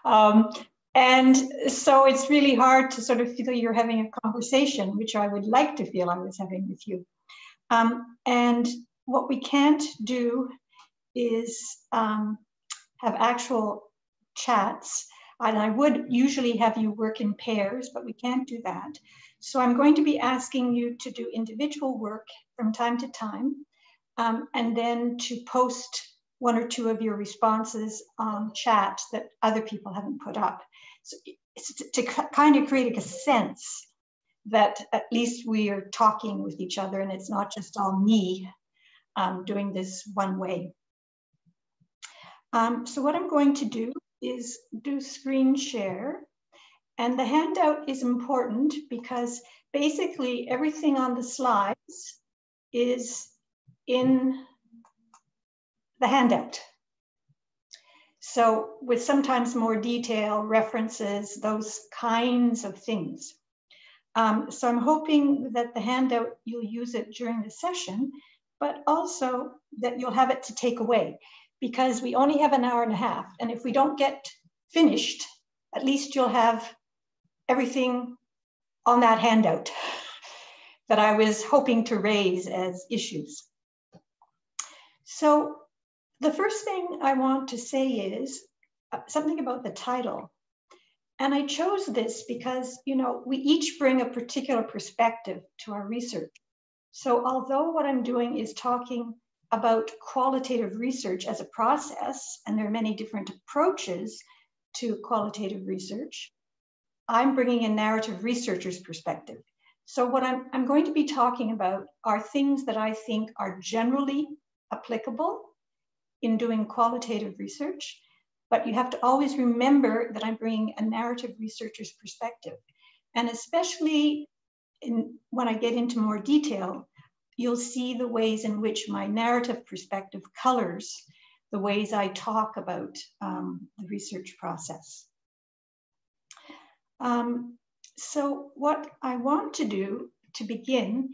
And so it's really hard to sort of feel you're having a conversation, which I would like to feel I was having with you. And what we can't do is have actual chats. And I would usually have you work in pairs, but we can't do that. So I'm going to be asking you to do individual work from time to time, and then to post one or two of your responses on chat that other people haven't put up. So it's to kind of create a sense that at least we are talking with each other and it's not just all me doing this one way. So what I'm going to do is do screen share. And the handout is important because basically everything on the slides is in the handout. So with sometimes more detail, references, those kinds of things. So I'm hoping that the handout, you'll use it during the session, but also that you'll have it to take away, because we only have an hour and a half. And if we don't get finished, at least you'll have everything on that handout that I was hoping to raise as issues. So the first thing I want to say is something about the title. And I chose this because, you know, we each bring a particular perspective to our research. So although what I'm doing is talking about qualitative research as a process, and there are many different approaches to qualitative research, I'm bringing a narrative researcher's perspective. So what I'm going to be talking about are things that I think are generally applicable in doing qualitative research, but you have to always remember that I'm bringing a narrative researcher's perspective. And especially when I get into more detail, you'll see the ways in which my narrative perspective colors the ways I talk about the research process. So what I want to do to begin,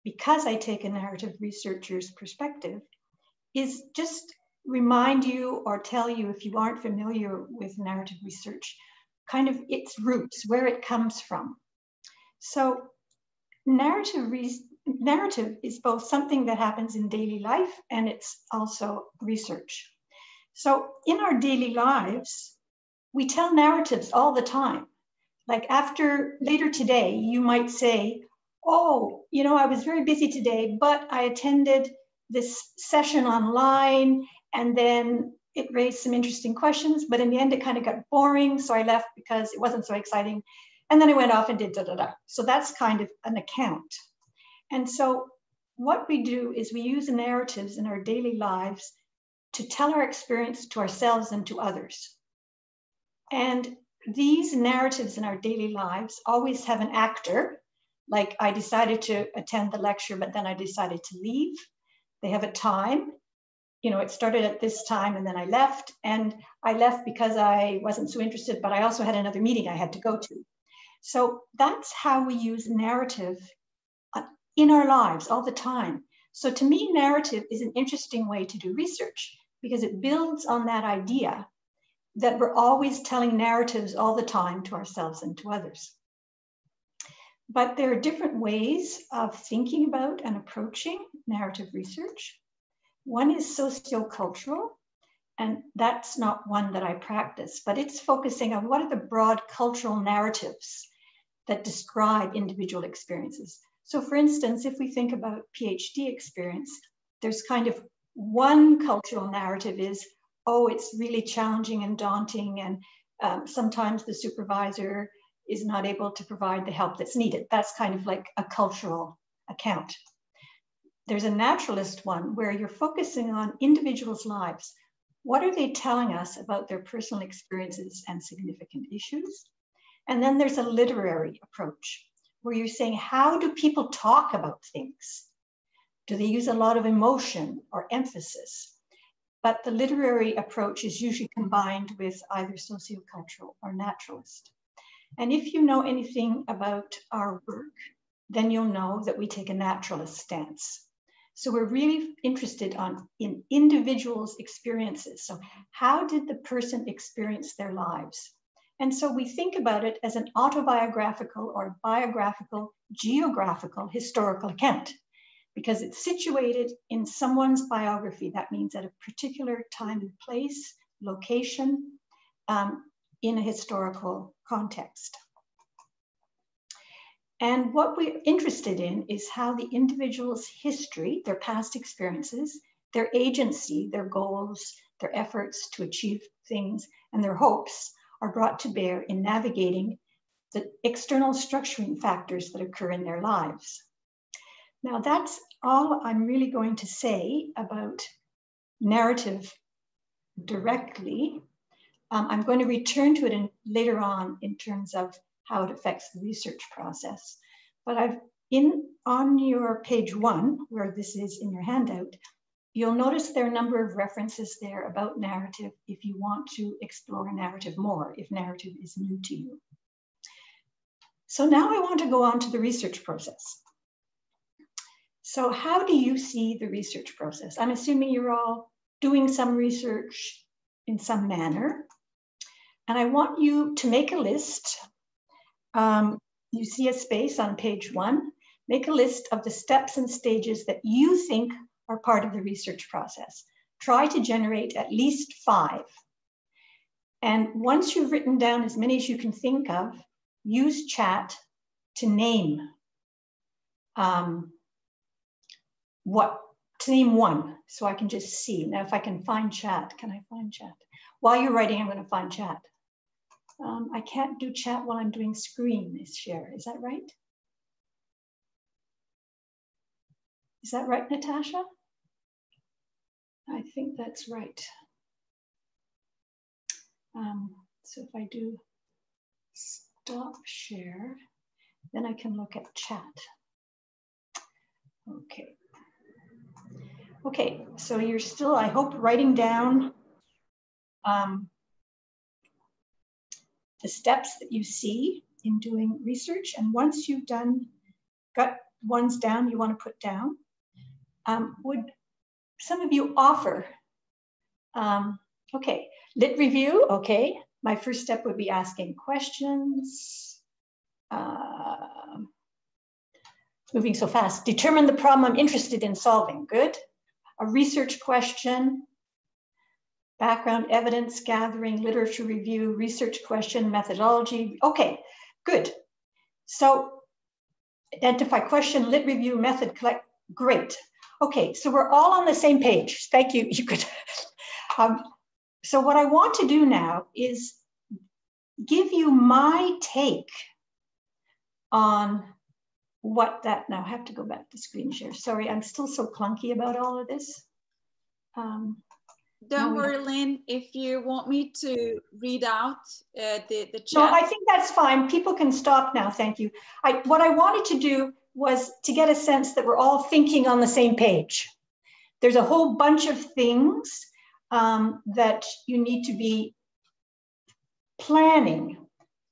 because I take a narrative researcher's perspective, is just remind you or tell you, if you aren't familiar with narrative research, kind of its roots, where it comes from. So narrative is both something that happens in daily life and it's also research. So in our daily lives, we tell narratives all the time. Like later today, you might say, oh, you know, I was very busy today, but I attended this session online and then it raised some interesting questions, but in the end it kind of got boring. So I left because it wasn't so exciting. And then I went off and did da-da-da. So that's kind of an account. And so what we do is we use narratives in our daily lives to tell our experience to ourselves and to others. And these narratives in our daily lives always have an actor, like I decided to attend the lecture, but then I decided to leave. They have a time, you know, it started at this time and then I left, and I left because I wasn't so interested, but I also had another meeting I had to go to. So that's how we use narrative in our lives all the time. So to me, narrative is an interesting way to do research because it builds on that idea that we're always telling narratives all the time to ourselves and to others. But there are different ways of thinking about and approaching narrative research. One is sociocultural, and that's not one that I practice, but it's focusing on what are the broad cultural narratives that describe individual experiences. So for instance, if we think about PhD experience, there's kind of one cultural narrative is, oh, it's really challenging and daunting, and sometimes the supervisor is not able to provide the help that's needed. That's kind of like a cultural account. There's a naturalist one where you're focusing on individuals' lives. What are they telling us about their personal experiences and significant issues? And then there's a literary approach where you're saying, how do people talk about things? Do they use a lot of emotion or emphasis? But the literary approach is usually combined with either sociocultural or naturalist. And if you know anything about our work, then you'll know that we take a naturalist stance. So we're really interested in individuals' experiences. So how did the person experience their lives? And so we think about it as an autobiographical or biographical, geographical, historical account, because it's situated in someone's biography. That means at a particular time and place, location, in a historical context. And what we're interested in is how the individual's history, their past experiences, their agency, their goals, their efforts to achieve things, and their hopes are brought to bear in navigating the external structuring factors that occur in their lives. Now, that's all I'm really going to say about narrative directly. I'm going to return to it later on in terms of how it affects the research process. But on your page 1, where this is in your handout, you'll notice there are a number of references there about narrative if you want to explore narrative more, if narrative is new to you. So now I want to go on to the research process. So how do you see the research process? I'm assuming you're all doing some research in some manner. And I want you to make a list. You see a space on page 1. Make a list of the steps and stages that you think are part of the research process. Try to generate at least 5. And once you've written down as many as you can think of, use chat to name one, so I can just see. Now, if I can find chat, can I find chat? While you're writing, I'm going to find chat. I can't do chat while I'm doing screen share. Is that right? Is that right, Natasha? I think that's right. So if I do stop share, then I can look at chat. Okay. Okay, so you're still, I hope, writing down the steps that you see in doing research. And once you've got ones down you want to put down, would some of you offer, okay, lit review, okay. My first step would be asking questions. Moving so fast. Determine the problem I'm interested in solving, good. A research question. Background evidence gathering, literature review, research question, methodology. Okay, good. So identify question, lit review, method, collect, great. Okay, so we're all on the same page. Thank you, you could. So what I want to do now is give you my take on what that, now I have to go back to screen share. Sorry, I'm still so clunky about all of this. Don't worry, Lynn, if you want me to read out the chat. No, I think that's fine. People can stop now, thank you. What I wanted to do was to get a sense that we're all thinking on the same page. There's a whole bunch of things that you need to be planning.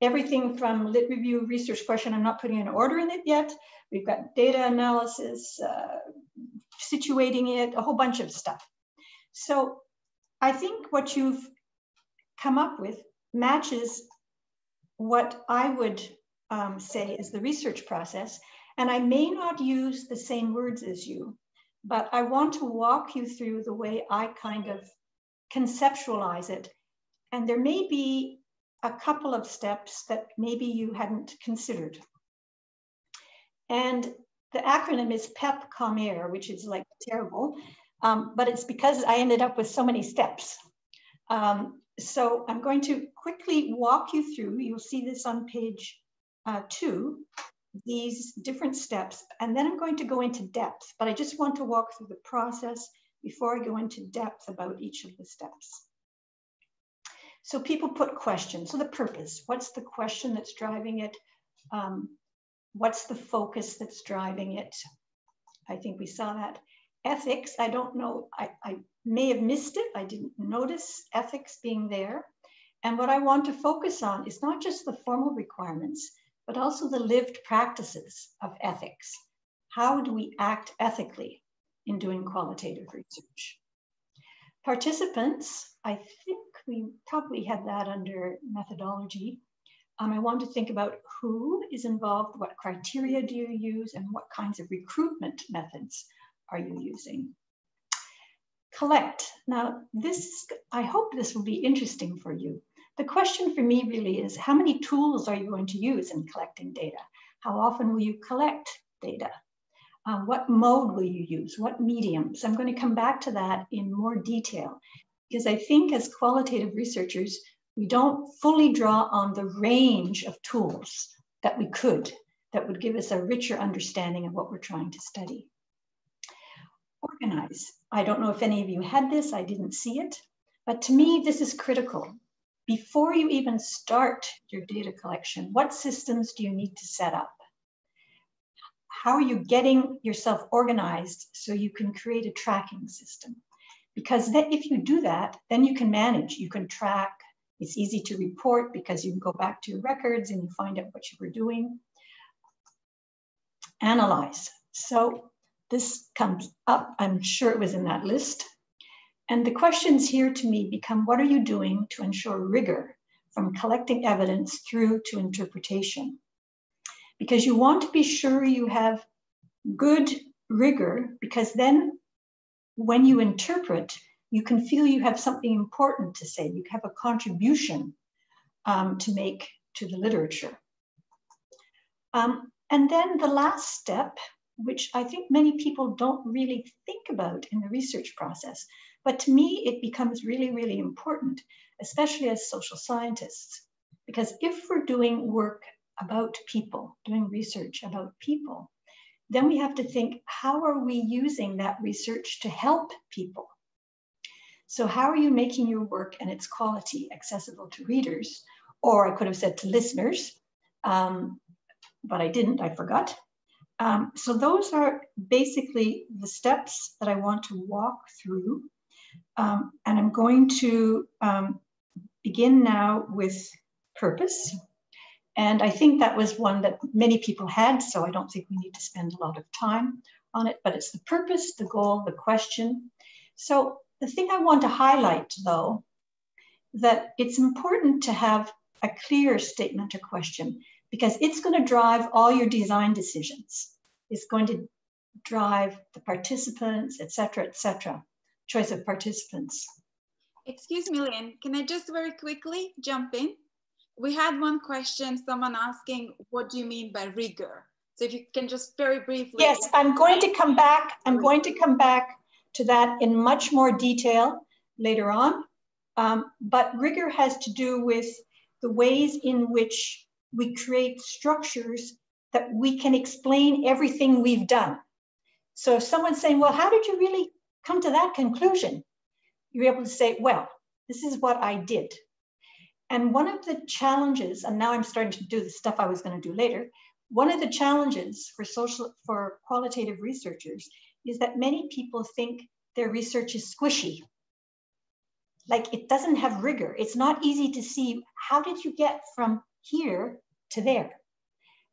Everything from lit review, research question, I'm not putting an order in it yet. We've got data analysis, situating it, a whole bunch of stuff. So I think what you've come up with matches what I would say is the research process. And I may not use the same words as you, but I want to walk you through the way I kind of conceptualize it. And there may be a couple of steps that maybe you hadn't considered. And the acronym is PEP-COM-AIR, which is like terrible, but it's because I ended up with so many steps. So I'm going to quickly walk you through, you'll see this on page 2, these different steps, and then I'm going to go into depth, but I just want to walk through the process before I go into depth about each of the steps. So people put questions. So the purpose, what's the question that's driving it? What's the focus that's driving it? I think we saw that. Ethics, I don't know, I may have missed it. I didn't notice ethics being there. And what I want to focus on is not just the formal requirements, but also the lived practices of ethics. How do we act ethically? in doing qualitative research. Participants, I think we probably had that under methodology. I want to think about who is involved, what criteria do you use, and what kinds of recruitment methods are you using. Collect. Now, I hope this will be interesting for you. The question for me really is, how many tools are you going to use in collecting data? How often will you collect data? What mode will you use? What mediums? I'm going to come back to that in more detail, because I think as qualitative researchers, we don't fully draw on the range of tools that would give us a richer understanding of what we're trying to study. Organize. I don't know if any of you had this, I didn't see it, but to me, this is critical. Before you even start your data collection, what systems do you need to set up? How are you getting yourself organized so you can create a tracking system? Because if you do that, then you can manage, you can track. It's easy to report because you can go back to your records and you find out what you were doing. Analyze. So this comes up, I'm sure it was in that list. And the questions here to me become, what are you doing to ensure rigor from collecting evidence through to interpretation? Because you want to be sure you have good rigor, because then when you interpret, you can feel you have something important to say. You have a contribution to make to the literature. And then the last step, which I think many people don't really think about in the research process, but to me, it becomes really, really important, especially as social scientists, because if we're doing work about people, doing research about people, then we have to think, how are we using that research to help people? So how are you making your work and its quality accessible to readers? Or I could have said to listeners, but I didn't, I forgot. So those are basically the steps that I want to walk through. And I'm going to begin now with purpose. And I think that was one that many people had, so I don't think we need to spend a lot of time on it, but it's the purpose, the goal, the question. So the thing I want to highlight, though, that it's important to have a clear statement or question, because it's going to drive all your design decisions. It's going to drive the participants, et cetera, choice of participants. Excuse me, Lynn, can I just very quickly jump in? We had one question, someone asking, what do you mean by rigor? So if you can just very briefly. Yes, I'm going to come back. I'm going to come back to that in much more detail later on. But rigor has to do with the ways in which we create structures that we can explain everything we've done. So if someone's saying, well, how did you really come to that conclusion? You're able to say, well, this is what I did. And one of the challenges, and now I'm starting to do the stuff I was going to do later, one of the challenges for qualitative researchers is that many people think their research is squishy. Like it doesn't have rigor. It's not easy to see, how did you get from here to there?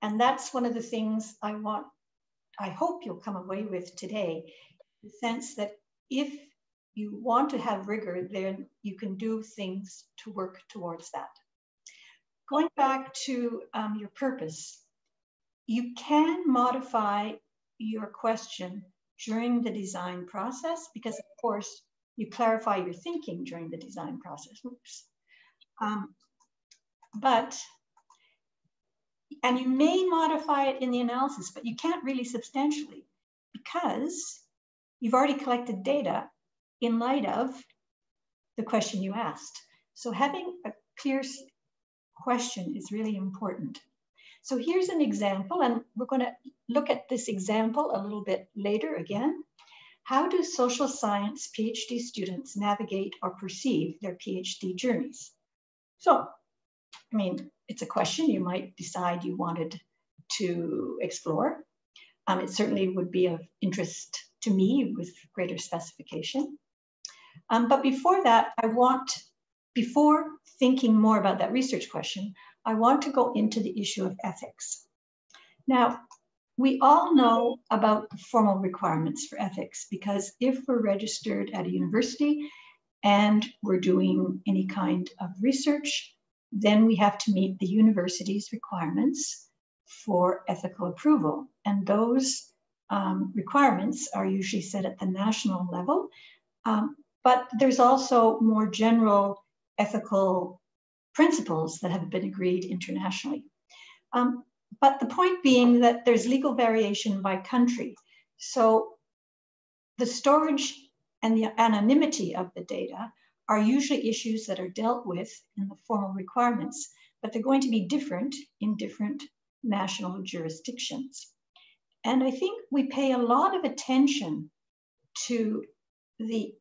And that's one of the things I hope you'll come away with today, the sense that if you want to have rigor, then you can do things to work towards that. Going back to your purpose, you can modify your question during the design process, because of course you clarify your thinking during the design process. Oops. And you may modify it in the analysis, but you can't really substantially, because you've already collected data in light of the question you asked. So having a clear question is really important. So here's an example, and we're going to look at this example a little bit later again. How do social science PhD students navigate or perceive their PhD journeys? So, I mean, it's a question you might decide you wanted to explore. It certainly would be of interest to me with greater specification. But before that, before thinking more about that research question, I want to go into the issue of ethics. Now, we all know about the formal requirements for ethics, because if we're registered at a university and we're doing any kind of research, then we have to meet the university's requirements for ethical approval. And those requirements are usually set at the national level, but there's also more general ethical principles that have been agreed internationally. But the point being that there's legal variation by country. So the storage and the anonymity of the data are usually issues that are dealt with in the formal requirements, but they're going to be different in different national jurisdictions. And I think we pay a lot of attention to the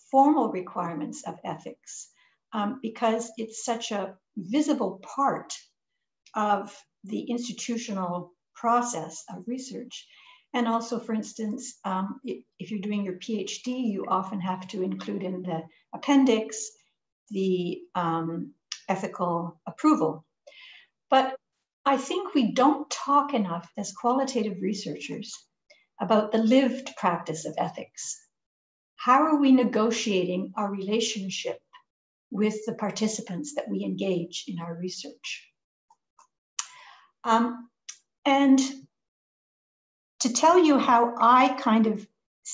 formal requirements of ethics because it's such a visible part of the institutional process of research. And also, for instance, if you're doing your PhD, you often have to include in the appendix the ethical approval. But I think we don't talk enough as qualitative researchers about the lived practice of ethics. How are we negotiating our relationship with the participants that we engage in our research? And to tell you how I kind of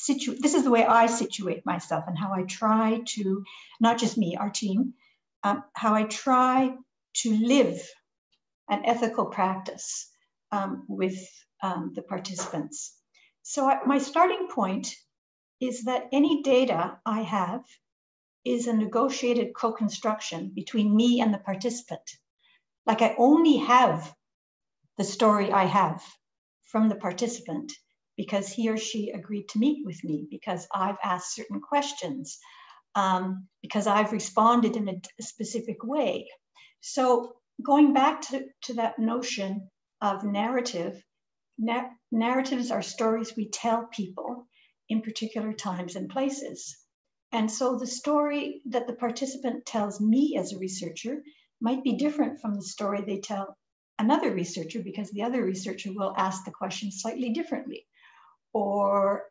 this is the way I situate myself and how I try to, not just me, our team, how I try to live an ethical practice with the participants. So my starting point is that any data I have is a negotiated co-construction between me and the participant. Like I only have the story I have from the participant because he or she agreed to meet with me, because I've asked certain questions, because I've responded in a specific way. So going back to that notion of narrative, narratives are stories we tell people in particular times and places. And so the story that the participant tells me as a researcher might be different from the story they tell another researcher, because the other researcher will ask the question slightly differently, or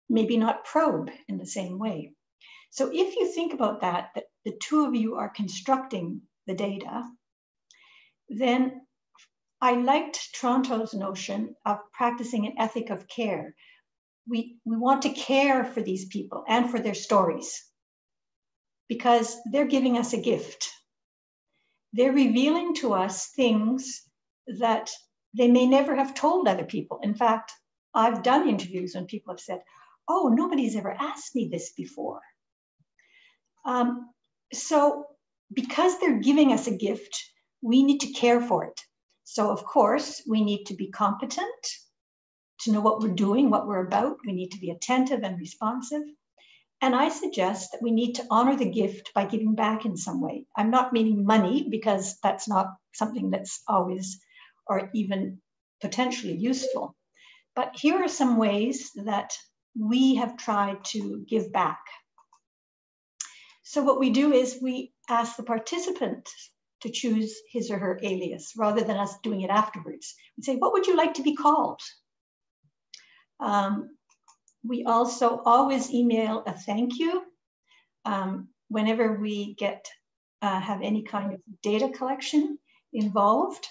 maybe not probe in the same way. So if you think about that the two of you are constructing the data, then I liked Toronto's notion of practicing an ethic of care. We want to care for these people and for their stories because they're giving us a gift. They're revealing to us things that they may never have told other people. In fact, I've done interviews when people have said, oh, nobody's ever asked me this before. So because they're giving us a gift, we need to care for it. So of course, we need to be competent to know what we're doing, what we're about. We need to be attentive and responsive. And I suggest that we need to honor the gift by giving back in some way. I'm not meaning money, because that's not something that's always or even potentially useful. But here are some ways that we have tried to give back. So what we do is we ask the participant to choose his or her alias rather than us doing it afterwards. We say, what would you like to be called? We also always email a thank you whenever we have any kind of data collection involved.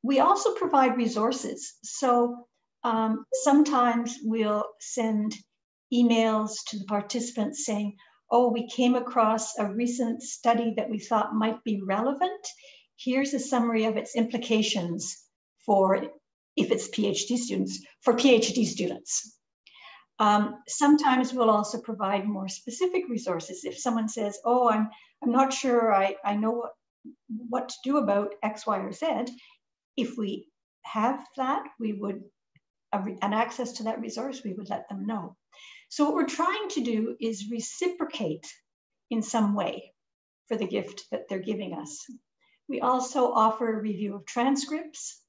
We also provide resources. So sometimes we'll send emails to the participants saying, oh, we came across a recent study that we thought might be relevant. Here's a summary of its implications for, if it's PhD students, for PhD students. Sometimes we'll also provide more specific resources. If someone says, oh, I'm not sure I know what to do about X, Y, or Z, if we have that, we would, an access to that resource, we would let them know. So what we're trying to do is reciprocate in some way for the gift that they're giving us. We also offer a review of transcripts,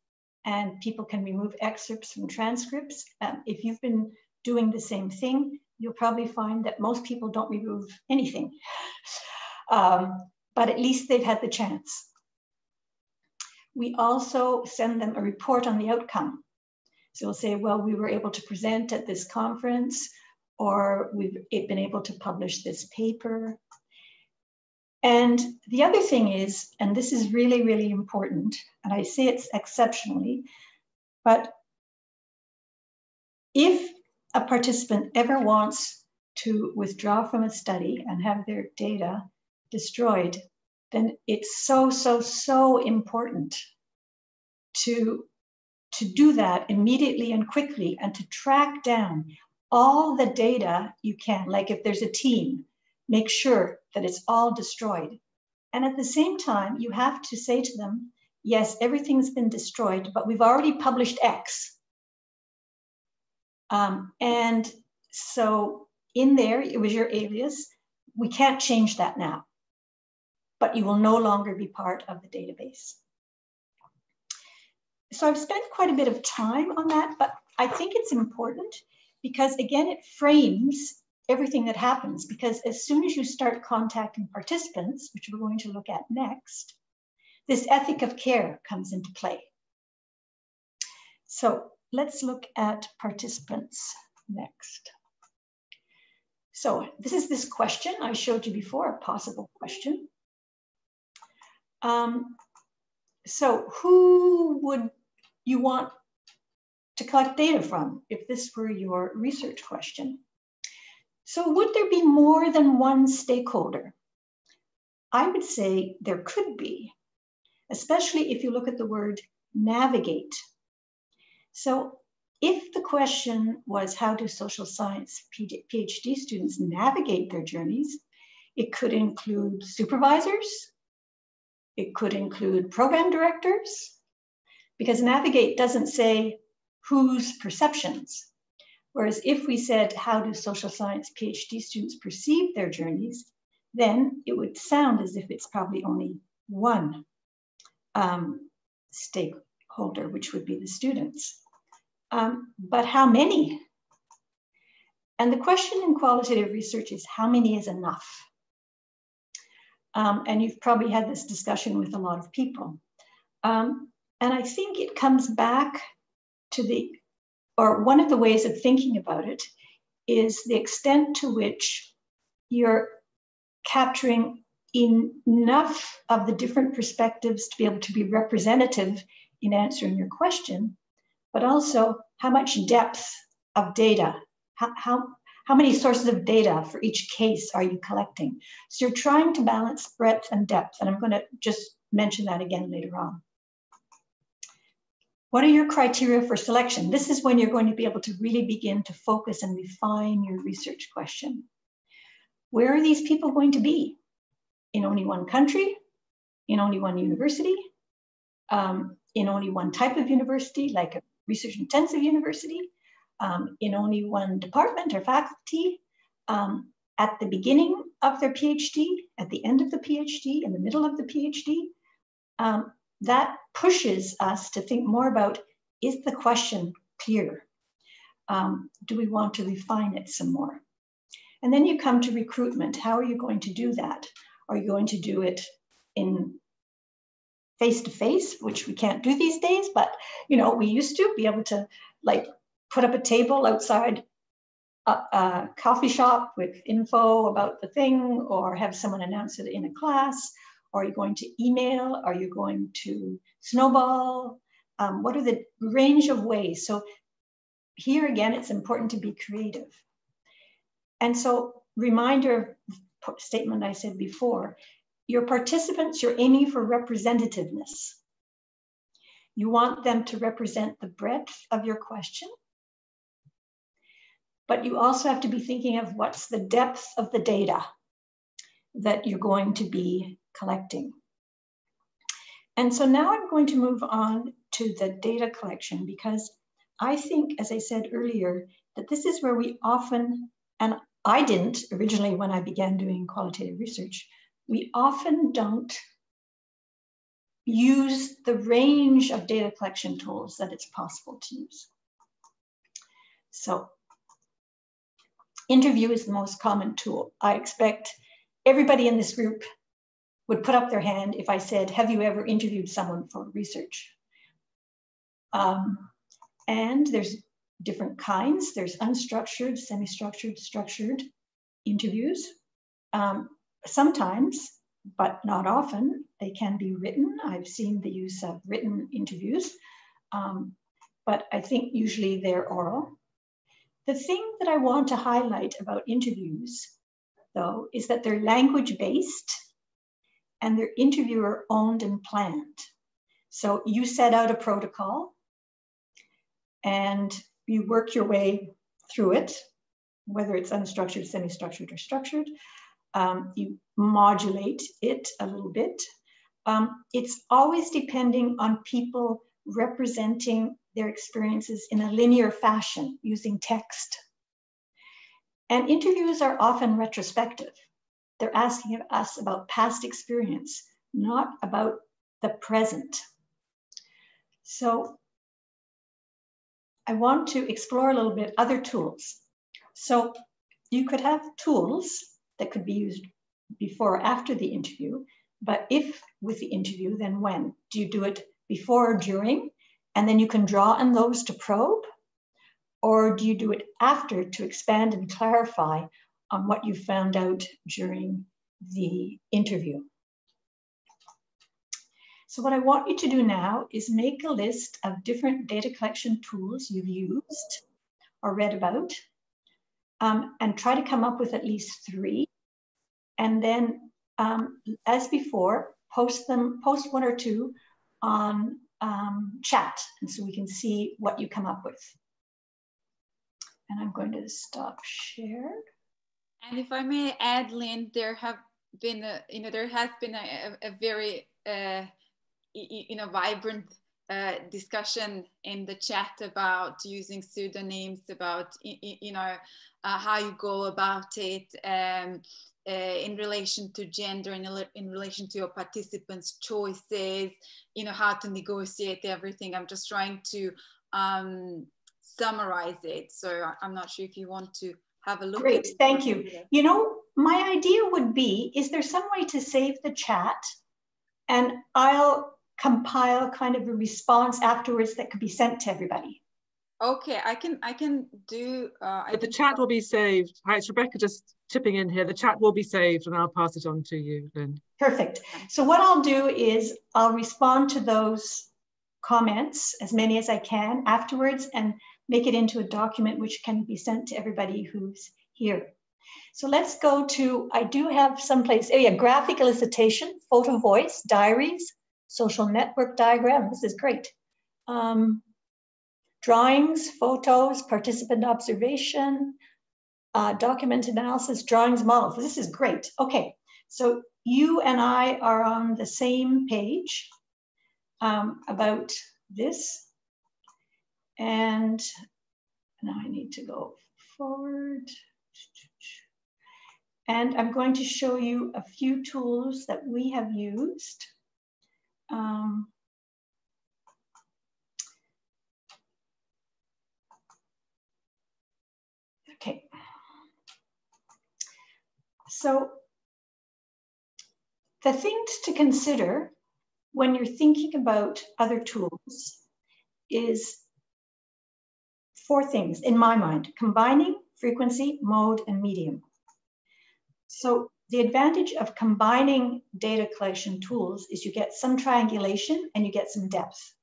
and people can remove excerpts from transcripts. If you've been doing the same thing, you'll probably find that most people don't remove anything, but at least they've had the chance. we also send them a report on the outcome. So we'll say, well, we were able to present at this conference, or we've been able to publish this paper. And the other thing is, and this is really, really important, and I say it's exceptionally, but if a participant ever wants to withdraw from a study and have their data destroyed, then it's so, so, so important to do that immediately and quickly, and to track down all the data you can. Like if there's a team, make sure that it's all destroyed. And at the same time, you have to say to them, yes, everything's been destroyed, but we've already published X. And so in there, it was your alias. We can't change that now, but you will no longer be part of the database. So I've spent quite a bit of time on that, but I think it's important because, again, it frames everything that happens, because as soon as you start contacting participants, which we're going to look at next, this ethic of care comes into play. So let's look at participants next. So this is this question I showed you before, a possible question. So who would you want to collect data from if this were your research question? So would there be more than one stakeholder? I would say there could be, especially if you look at the word navigate. So if the question was, how do social science PhD students navigate their journeys? It could include supervisors. It could include program directors, because navigate doesn't say whose perceptions. Whereas if we said, how do social science PhD students perceive their journeys, then it would sound as if it's probably only one stakeholder, which would be the students. But how many? And the question in qualitative research is, how many is enough? And you've probably had this discussion with a lot of people. And I think it comes back to one of the ways of thinking about it is the extent to which you're capturing enough of the different perspectives to be able to be representative in answering your question, but also how much depth of data, how many sources of data for each case are you collecting? So you're trying to balance breadth and depth, and I'm going to just mention that again later on. What are your criteria for selection? This is when you're going to be able to really begin to focus and refine your research question. Where are these people going to be? In only one country? In only one university? In only one type of university, like a research-intensive university? In only one department or faculty? At the beginning of their PhD? At the end of the PhD? In the middle of the PhD? That pushes us to think more about, is the question clear? Do we want to refine it some more? And then you come to recruitment. How are you going to do that? Are you going to do it in face-to-face, which we can't do these days, but we used to be able to put up a table outside a coffee shop with info about the thing, or have someone announce it in a class. Are you going to email? Are you going to snowball? What are the range of ways? So here again, it's important to be creative. And so reminder statement I said before, your participants, you're aiming for representativeness. You want them to represent the breadth of your question, but you also have to be thinking of what's the depth of the data that you're going to be collecting. And so now I'm going to move on to the data collection, because I think, as I said earlier, that this is where we often, and I didn't originally when I began doing qualitative research, we often don't use the range of data collection tools that it's possible to use. So interview is the most common tool. I expect everybody in this group would put up their hand if I said, have you ever interviewed someone for research? And there's different kinds. There's unstructured, semi-structured, structured interviews. Sometimes, but not often, they can be written. I've seen the use of written interviews, but I think usually they're oral. The thing that I want to highlight about interviews, though, is that they're language-based and they're interviewer-owned and planned. So you set out a protocol and you work your way through it, whether it's unstructured, semi-structured, or structured. You modulate it a little bit. It's always depending on people representing their experiences in a linear fashion using text. And interviews are often retrospective. They're asking us about past experience, not about the present. So I want to explore a little bit other tools. So you could have tools that could be used before or after the interview, but if with the interview, then when? Do you do it before or during? And then you can draw on those to probe? Or do you do it after to expand and clarify on what you found out during the interview? So what I want you to do now is make a list of different data collection tools you've used or read about, and try to come up with at least 3. And then, as before, post 1 or 2 on chat, and so we can see what you come up with. And I'm going to stop share. And if I may add, Lynn, there have been there has been a very vibrant discussion in the chat about using pseudonyms, about how you go about it in relation to gender, in relation to your participants' choices, how to negotiate everything. I'm just trying to summarize it. So I'm not sure if you want to have a look. Great, thank you. My idea would be, is there some way to save the chat and I'll compile kind of a response afterwards that could be sent to everybody? Okay, I can do. But the chat will be saved. Hi, it's Rebecca just chipping in here. The chat will be saved and I'll pass it on to you, Lynn. Perfect. So what I'll do is I'll respond to those comments, as many as I can afterwards, and make it into a document which can be sent to everybody who's here. So let's go to, I do have someplace, graphic elicitation, photo voice, diaries, social network diagram. This is great. Drawings, photos, participant observation, document analysis, drawings, models. This is great. Okay, so you and I are on the same page about this. And now I need to go forward. And I'm going to show you a few tools that we have used. Okay. So the things to consider when you're thinking about other tools is 4 things in my mind: combining, frequency, mode, and medium. So the advantage of combining data collection tools is you get some triangulation and you get some depth.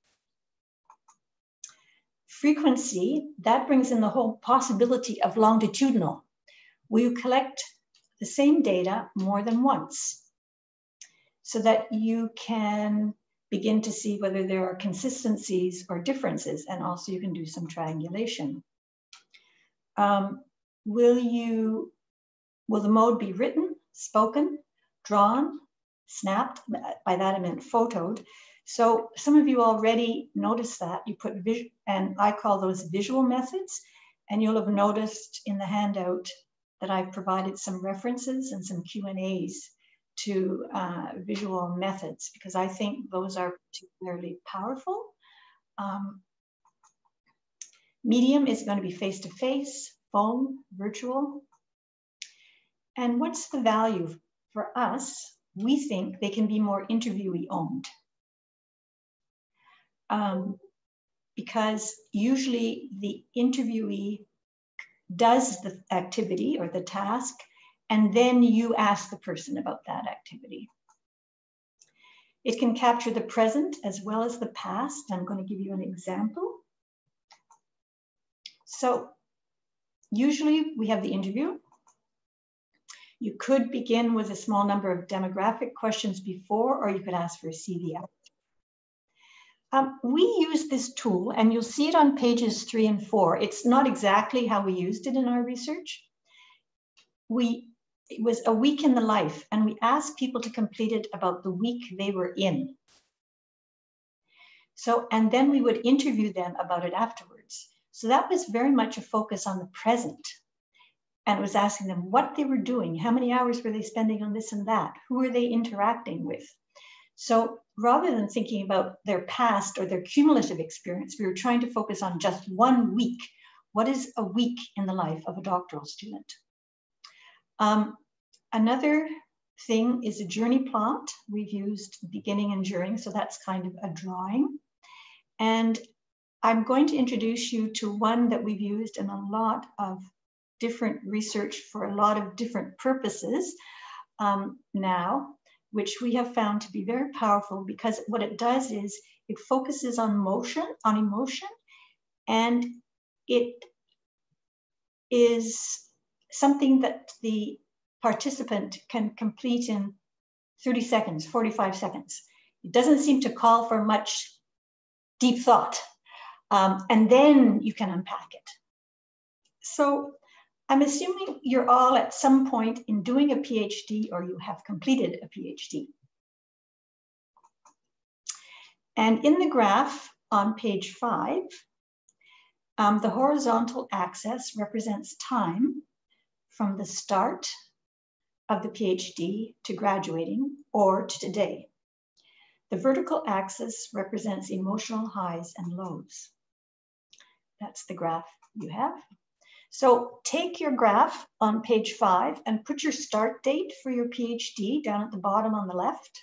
Frequency, that brings in the whole possibility of longitudinal. Will you collect the same data more than once so that you can begin to see whether there are consistencies or differences, and also you can do some triangulation. Will the mode be written, spoken, drawn, snapped? By that I meant photoed. So some of you already noticed that. You put visual, and I call those visual methods, and you'll have noticed in the handout that I've provided some references and some Q&As to visual methods, because I think those are particularly powerful. Medium is going to be face-to-face, phone, virtual. And what's the value for us? we think they can be more interviewee owned. Because usually the interviewee does the activity or the task, and then you ask the person about that activity. It can capture the present as well as the past. I'm going to give you an example. So usually we have the interview. You could begin with a small number of demographic questions before, or you could ask for a CV after. We use this tool, and you'll see it on pages 3 and 4. It's not exactly how we used it in our research. It was a week in the life, and we asked people to complete it about the week they were in. So, and then we would interview them about it afterwards. So that was very much a focus on the present. And it was asking them what they were doing, how many hours were they spending on this and that, who were they interacting with. So rather than thinking about their past or their cumulative experience, we were trying to focus on just 1 week. What is a week in the life of a doctoral student? Another thing is a journey plot. We've used beginning and during, so that's kind of a drawing. And I'm going to introduce you to one that we've used in a lot of different research for a lot of different purposes now, which we have found to be very powerful, because what it does is it focuses on motion, on emotion, and it is something that the participant can complete in 30 seconds, 45 seconds. It doesn't seem to call for much deep thought. And then you can unpack it. So I'm assuming you're all at some point in doing a PhD, or you have completed a PhD. And in the graph on page 5, the horizontal axis represents time from the start of the PhD to graduating or to today. The vertical axis represents emotional highs and lows. That's the graph you have. So take your graph on page 5 and put your start date for your PhD down at the bottom on the left.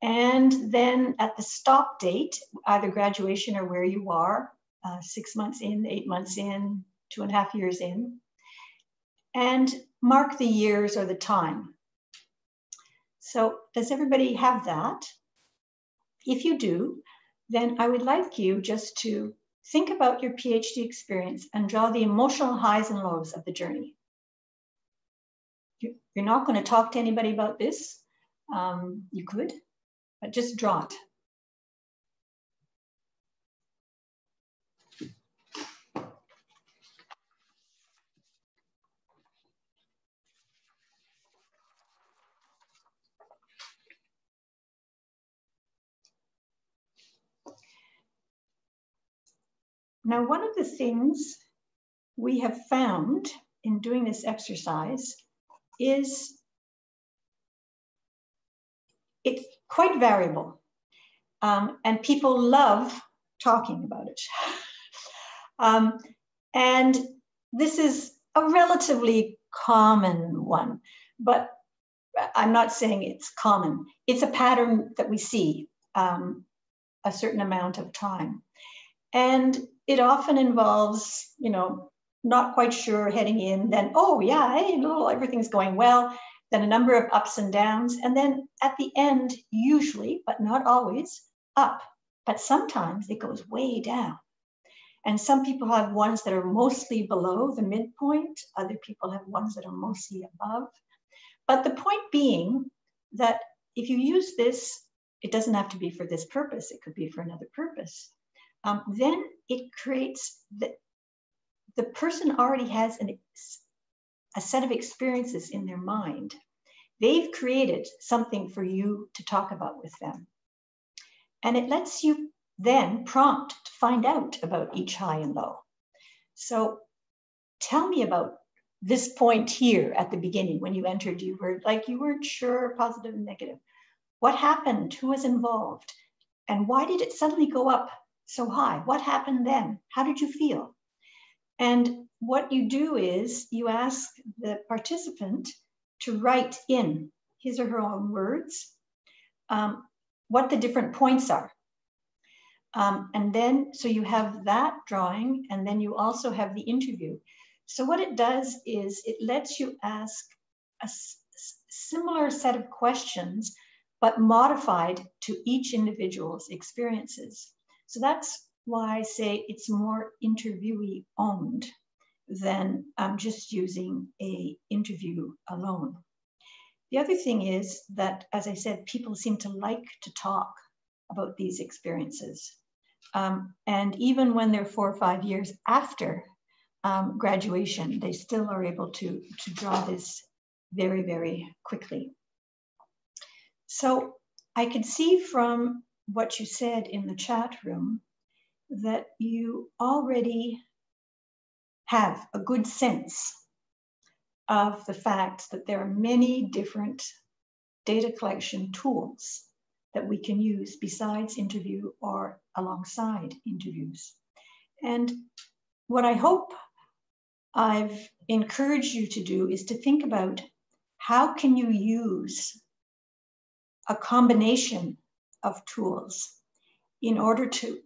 And then at the stop date, either graduation or where you are, 6 months in, 8 months in, 2.5 years in, and mark the years or the time. So does everybody have that? If you do, then I would like you just to think about your PhD experience and draw the emotional highs and lows of the journey. You're not going to talk to anybody about this. You could, but just draw it. Now, one of the things we have found in doing this exercise is it's quite variable, and people love talking about it. And this is a relatively common one, but I'm not saying it's common. It's a pattern that we see a certain amount of time. And it often involves, you know, not quite sure heading in, then, oh yeah, hey, everything's going well, then a number of ups and downs, and then at the end, usually, but not always, up. But sometimes it goes way down. And some people have ones that are mostly below the midpoint, other people have ones that are mostly above. But the point being that if you use this, it doesn't have to be for this purpose, it could be for another purpose. Then it creates the person already has a set of experiences in their mind. They've created something for you to talk about with them. And it lets you then prompt to find out about each high and low. So tell me about this point here at the beginning when you entered, you weren't sure, positive and negative. What happened? Who was involved? And why did it suddenly go up so high? What happened then? How did you feel? And what you do is you ask the participant to write in his or her own words, what the different points are. And then, so you have that drawing, and then you also have the interview. So what it does is it lets you ask a similar set of questions, but modified to each individual's experiences. So that's why I say it's more interviewee owned than just using an interview alone. The other thing is that, as I said, people seem to like to talk about these experiences. And even when they're 4 or 5 years after graduation, they still are able to draw this very, very quickly. So I could see from what you said in the chat room that you already have a good sense of the fact that there are many different data collection tools that we can use besides interview or alongside interviews. And what I hope I've encouraged you to do is to think about how can you use a combination of tools in order to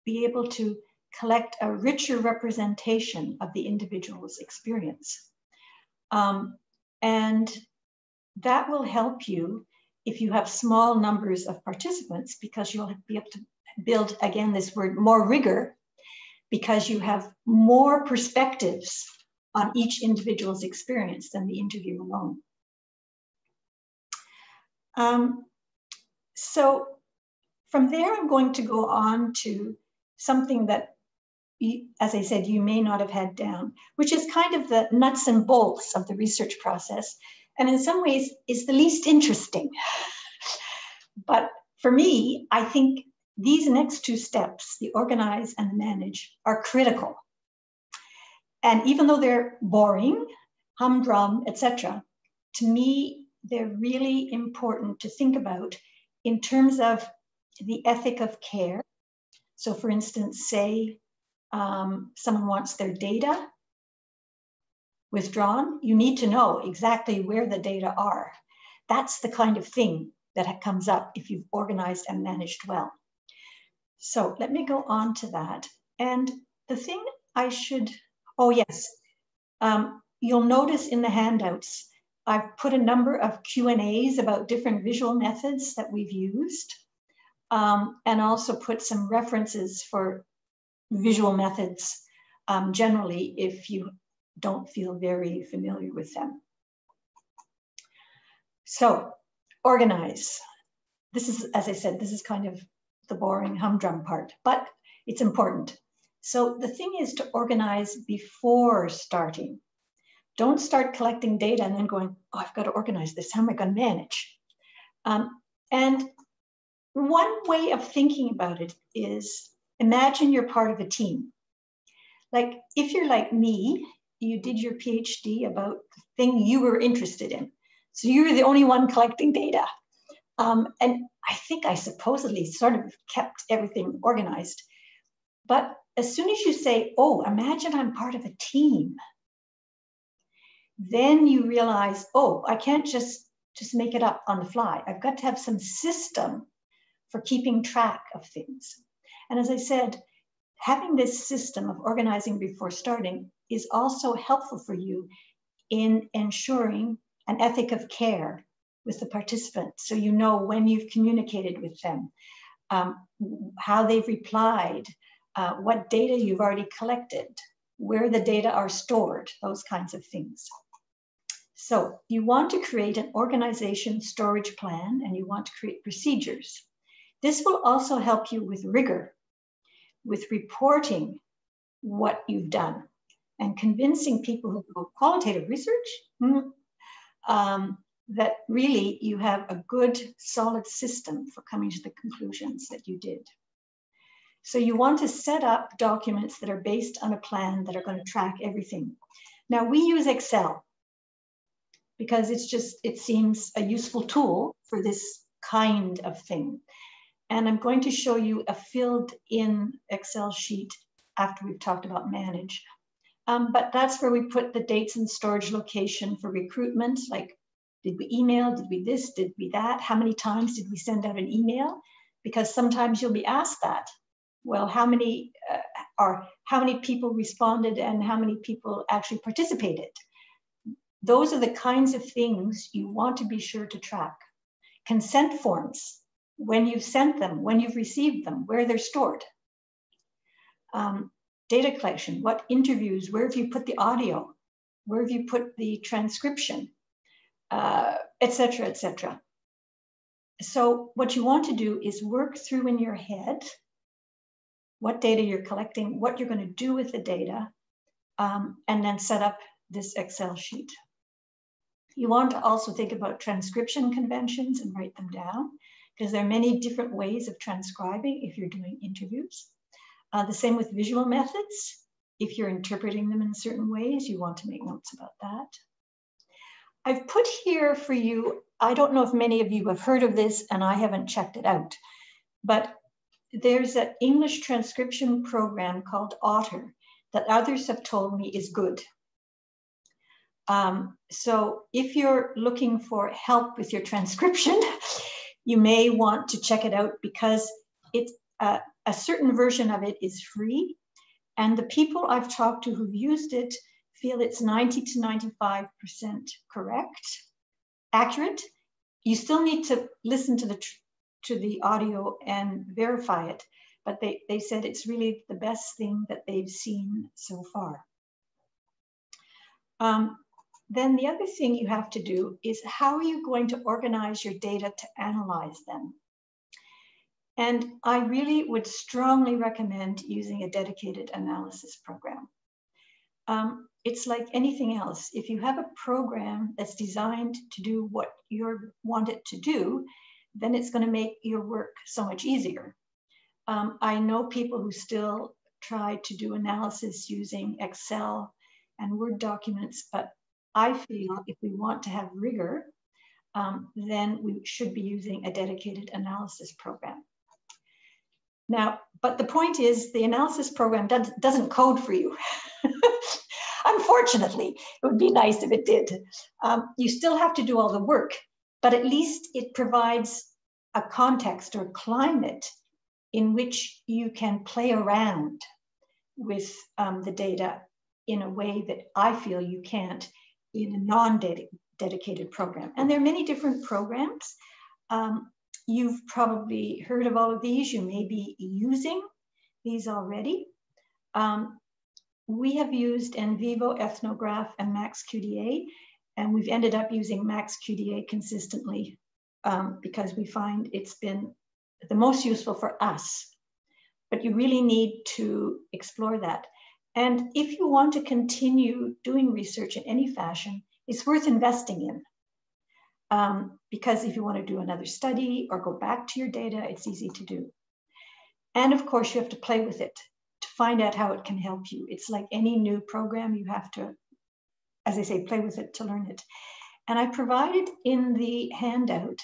be able to collect a richer representation of the individual's experience. And that will help you if you have small numbers of participants, because you'll be able to build, again, this word, more rigor, because you have more perspectives on each individual's experience than the interview alone. So from there, I'm going to go on to something that, as I said, you may not have had down, which is kind of the nuts and bolts of the research process, and in some ways is the least interesting. But for me, I think these next two steps, the organize and the manage, are critical. And even though they're boring, humdrum, etc., to me, they're really important to think about in terms of the ethic of care. So for instance, say someone wants their data withdrawn, you need to know exactly where the data are. That's the kind of thing that comes up if you've organized and managed well. So let me go on to that. And the thing I should, oh yes, you'll notice in the handouts, I've put a number of Q&As about different visual methods that we've used, and also put some references for visual methods generally if you don't feel very familiar with them. So, organize. This is, as I said, this is kind of the boring humdrum part, but it's important. So the thing is to organize before starting. Don't start collecting data and then going, oh, I've got to organize this. How am I going to manage? And one way of thinking about it is imagine you're part of a team. Like if you're like me, you did your PhD about the thing you were interested in. So you're the only one collecting data. And I think I supposedly sort of kept everything organized. But as soon as you say, oh, imagine I'm part of a team, then you realize, oh, I can't just make it up on the fly. I've got to have some system for keeping track of things. And as I said, having this system of organizing before starting is also helpful for you in ensuring an ethic of care with the participants. So you know when you've communicated with them, how they've replied, what data you've already collected, where the data are stored, those kinds of things. So you want to create an organization storage plan, and you want to create procedures. This will also help you with rigor, with reporting what you've done and convincing people who do qualitative research that really you have a good, solid system for coming to the conclusions that you did. So you want to set up documents that are based on a plan that are going to track everything. Now we use Excel because it seems a useful tool for this kind of thing. And I'm going to show you a filled in Excel sheet after we've talked about manage. But that's where we put the dates and storage location for recruitment, like Did we email? Did we this? Did we that? How many times did we send out an email? Because sometimes you'll be asked that. Well, how many people responded and how many people actually participated? Those are the kinds of things you want to be sure to track. Consent forms, when you've sent them, when you've received them, where they're stored. Data collection, what interviews, where have you put the audio? Where have you put the transcription, et cetera, et cetera. So what you want to do is work through in your head what data you're collecting, what you're going to do with the data, and then set up this Excel sheet. You want to also think about transcription conventions and write them down, because there are many different ways of transcribing if you're doing interviews. The same with visual methods. If you're interpreting them in certain ways, you want to make notes about that. I've put here for you, I don't know if many of you have heard of this and I haven't checked it out, but there's an English transcription program called Otter that others have told me is good. So if you're looking for help with your transcription, you may want to check it out because it's a certain version of it is free. And the people I've talked to who've used it feel it's 90 to 95% correct, accurate. You still need to listen to the audio and verify it, but they said it's really the best thing that they've seen so far. Then the other thing you have to do is how are you going to organize your data to analyze them? And I really would strongly recommend using a dedicated analysis program. It's like anything else. If you have a program that's designed to do what you want it to do, then it's going to make your work so much easier. I know people who still try to do analysis using Excel and Word documents, but I feel if we want to have rigor, then we should be using a dedicated analysis program. Now, but the point is the analysis program doesn't code for you. Unfortunately, it would be nice if it did. You still have to do all the work, but at least it provides a context or climate in which you can play around with the data in a way that I feel you can't in a non-dedicated program. And there are many different programs. You've probably heard of all of these. You may be using these already. We have used NVivo, Ethnograph, and MaxQDA, and we've ended up using MaxQDA consistently because we find it's been the most useful for us. But you really need to explore that. And if you want to continue doing research in any fashion, it's worth investing in. Because if you want to do another study or go back to your data, it's easy to do. And of course, you have to play with it to find out how it can help you. It's like any new program, you have to, as I say, play with it to learn it. And I provided in the handout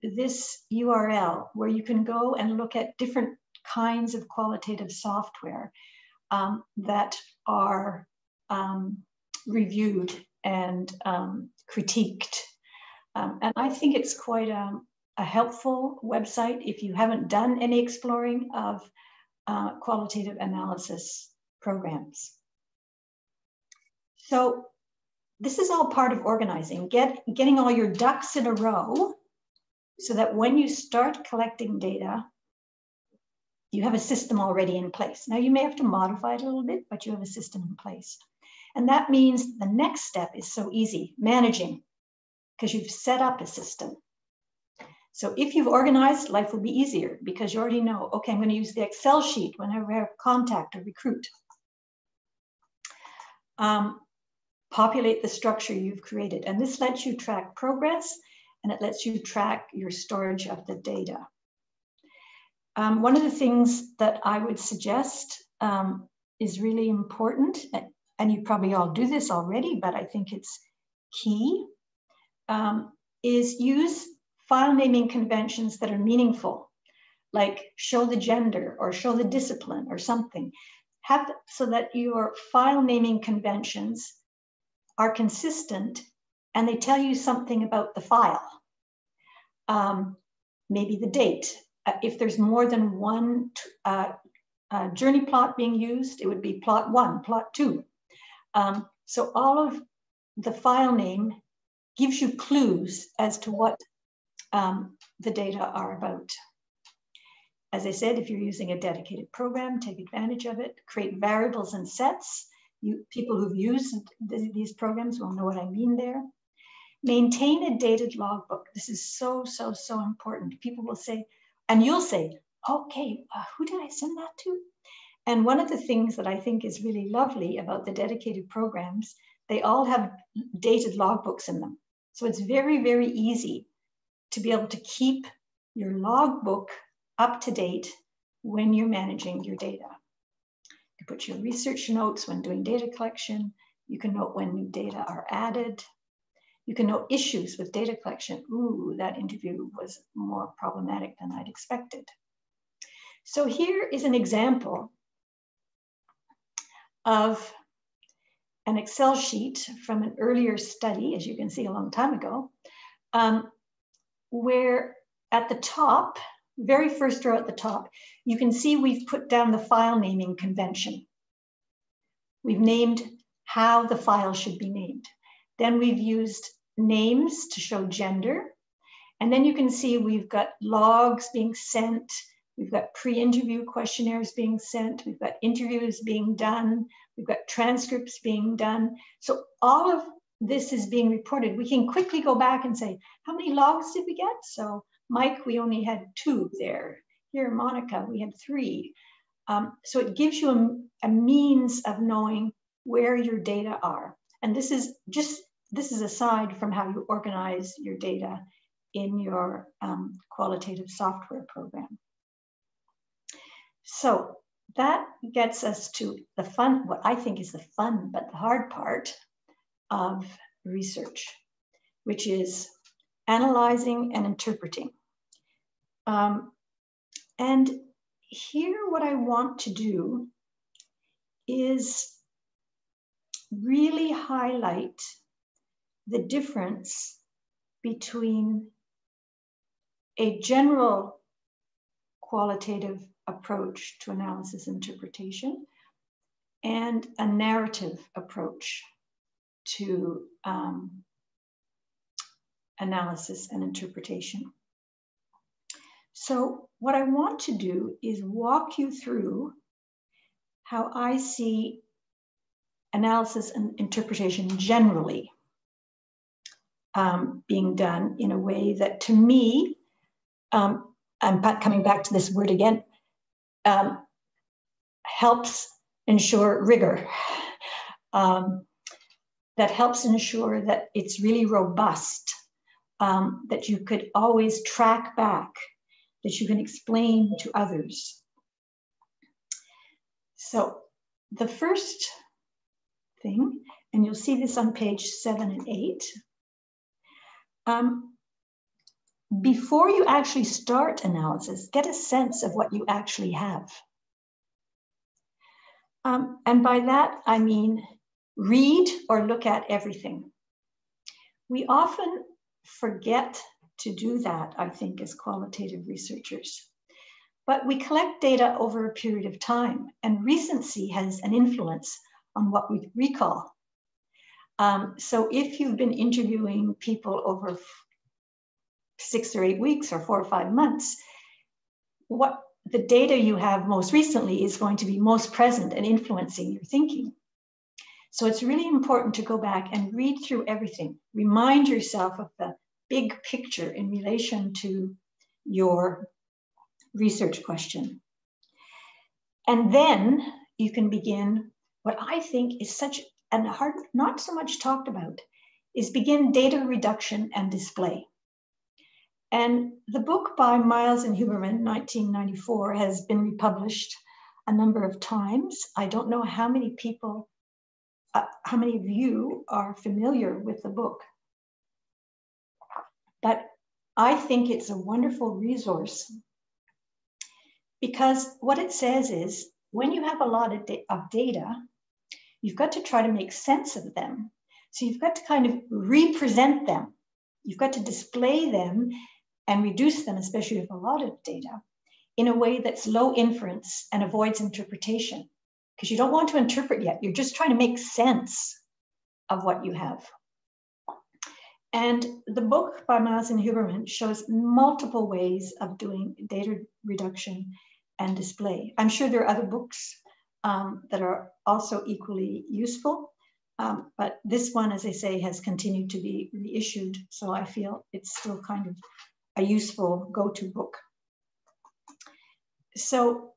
this URL where you can go and look at different kinds of qualitative software that are reviewed and critiqued. And I think it's quite a helpful website if you haven't done any exploring of qualitative analysis programs. So this is all part of organizing, getting all your ducks in a row so that when you start collecting data, you have a system already in place. Now you may have to modify it a little bit, but you have a system in place. And that means the next step is so easy, managing, because you've set up a system. So if you've organized, life will be easier because you already know, okay, I'm going to use the Excel sheet whenever I contact or recruit. Populate the structure you've created. And this lets you track progress and it lets you track your storage of the data. One of the things that I would suggest is really important, and you probably all do this already, but I think it's key, is use file naming conventions that are meaningful, like show the gender or show the discipline or something. Have so that your file naming conventions are consistent and they tell you something about the file. Maybe the date. If there's more than one journey plot being used, it would be plot 1, plot 2. So all of the file name gives you clues as to what the data are about. As I said, if you're using a dedicated program, take advantage of it, create variables and sets. People who've used these programs will know what I mean there. Maintain a dated logbook. This is so, so, so important. People will say, and you'll say, okay, who did I send that to? And one of the things that I think is really lovely about the dedicated programs, they all have dated logbooks in them. So it's very, very easy to be able to keep your logbook up to date when you're managing your data. You put your research notes when doing data collection. You can note when new data are added. You can note issues with data collection. Ooh, that interview was more problematic than I'd expected. So here is an example of an Excel sheet from an earlier study, as you can see a long time ago, where at the top, very first row at the top, you can see we've put down the file naming convention. We've named how the file should be named. Then we've used names to show gender. And then you can see we've got logs being sent. We've got pre-interview questionnaires being sent. We've got interviews being done. We've got transcripts being done. So all of this is being reported. We can quickly go back and say, how many logs did we get? So Mike, we only had 2 there. Here, Monica, we had 3. So it gives you a means of knowing where your data are. And this is aside from how you organize your data in your qualitative software program. So that gets us to the fun, what I think is the fun, but the hard part of research, which is analyzing and interpreting. And here what I want to do is really highlight the difference between a general qualitative approach to analysis and interpretation and a narrative approach to analysis and interpretation. So what I want to do is walk you through how I see analysis and interpretation generally being done in a way that, to me, I'm coming back to this word again, helps ensure rigor, that helps ensure that it's really robust, that you could always track back, that you can explain to others. So the first thing, and you'll see this on page 7 and 8, before you actually start analysis, get a sense of what you actually have. And by that, I mean read or look at everything. We often forget to do that, I think, as qualitative researchers. But we collect data over a period of time, and recency has an influence on what we recall. So if you've been interviewing people over 6 or 8 weeks or 4 or 5 months, what the data you have most recently is going to be most present and influencing your thinking. So it's really important to go back and read through everything. Remind yourself of the big picture in relation to your research question. And then you can begin what I think is such an hard, not so much talked about, is begin data reduction and display. And the book by Miles and Huberman, 1994, has been republished a number of times. I don't know how many people, how many of you are familiar with the book, but I think it's a wonderful resource because what it says is when you have a lot of data, you've got to try to make sense of them. So you've got to kind of represent them. You've got to display them and reduce them, especially with a lot of data, in a way that's low inference and avoids interpretation. Because you don't want to interpret yet. You're just trying to make sense of what you have. And the book by Miles and Huberman shows multiple ways of doing data reduction and display. I'm sure there are other books that are also equally useful, but this one, as I say, has continued to be reissued. So I feel it's still kind of a useful go-to book. So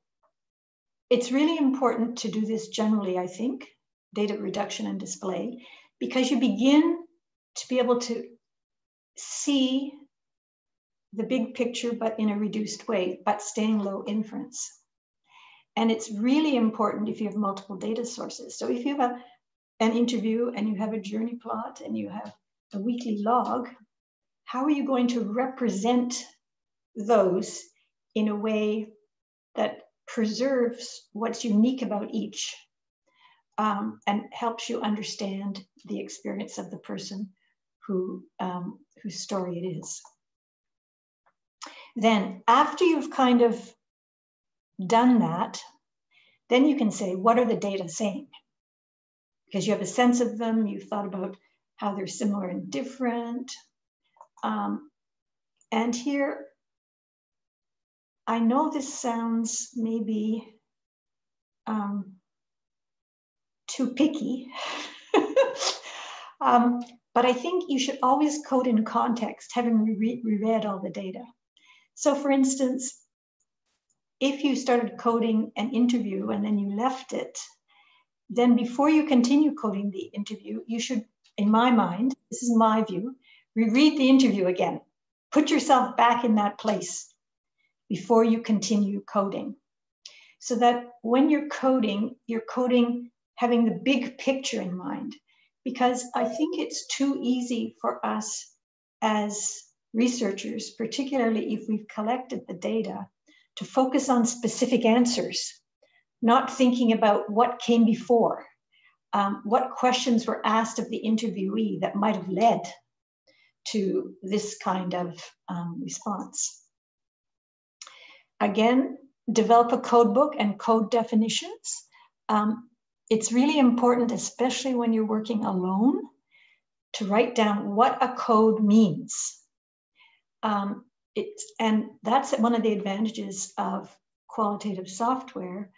it's really important to do this generally, I think, data reduction and display, because you begin to be able to see the big picture, but in a reduced way, but staying low inference. And it's really important if you have multiple data sources. So if you have an interview and you have a journey plot and you have a weekly log, how are you going to represent those in a way that preserves what's unique about each and helps you understand the experience of the person whose story it is. Then after you've kind of done that, then you can say, what are the data saying? Because you have a sense of them, you've thought about how they're similar and different. And here, I know this sounds maybe too picky, but I think you should always code in context, having reread all the data. So for instance, if you started coding an interview and then you left it, then before you continue coding the interview, you should, in my mind, this is my view, reread the interview again. Put yourself back in that place before you continue coding. So that when you're coding having the big picture in mind. Because I think it's too easy for us as researchers, particularly if we've collected the data, to focus on specific answers, not thinking about what came before, what questions were asked of the interviewee that might have led to this kind of response. Again, develop a code book and code definitions. It's really important, especially when you're working alone, to write down what a code means. And that's one of the advantages of qualitative software,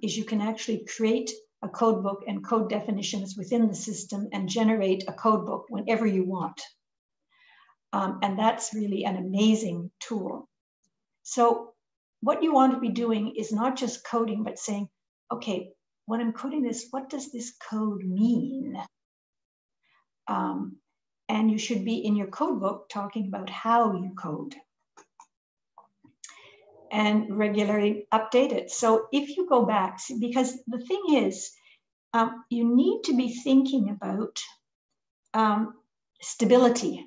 is you can actually create a code book and code definitions within the system and generate a code book whenever you want. And that's really an amazing tool. So what you want to be doing is not just coding, but saying, okay, when I'm coding this, what does this code mean? And you should be in your code book talking about how you code and regularly update it. So if you go back, because the thing is, you need to be thinking about stability.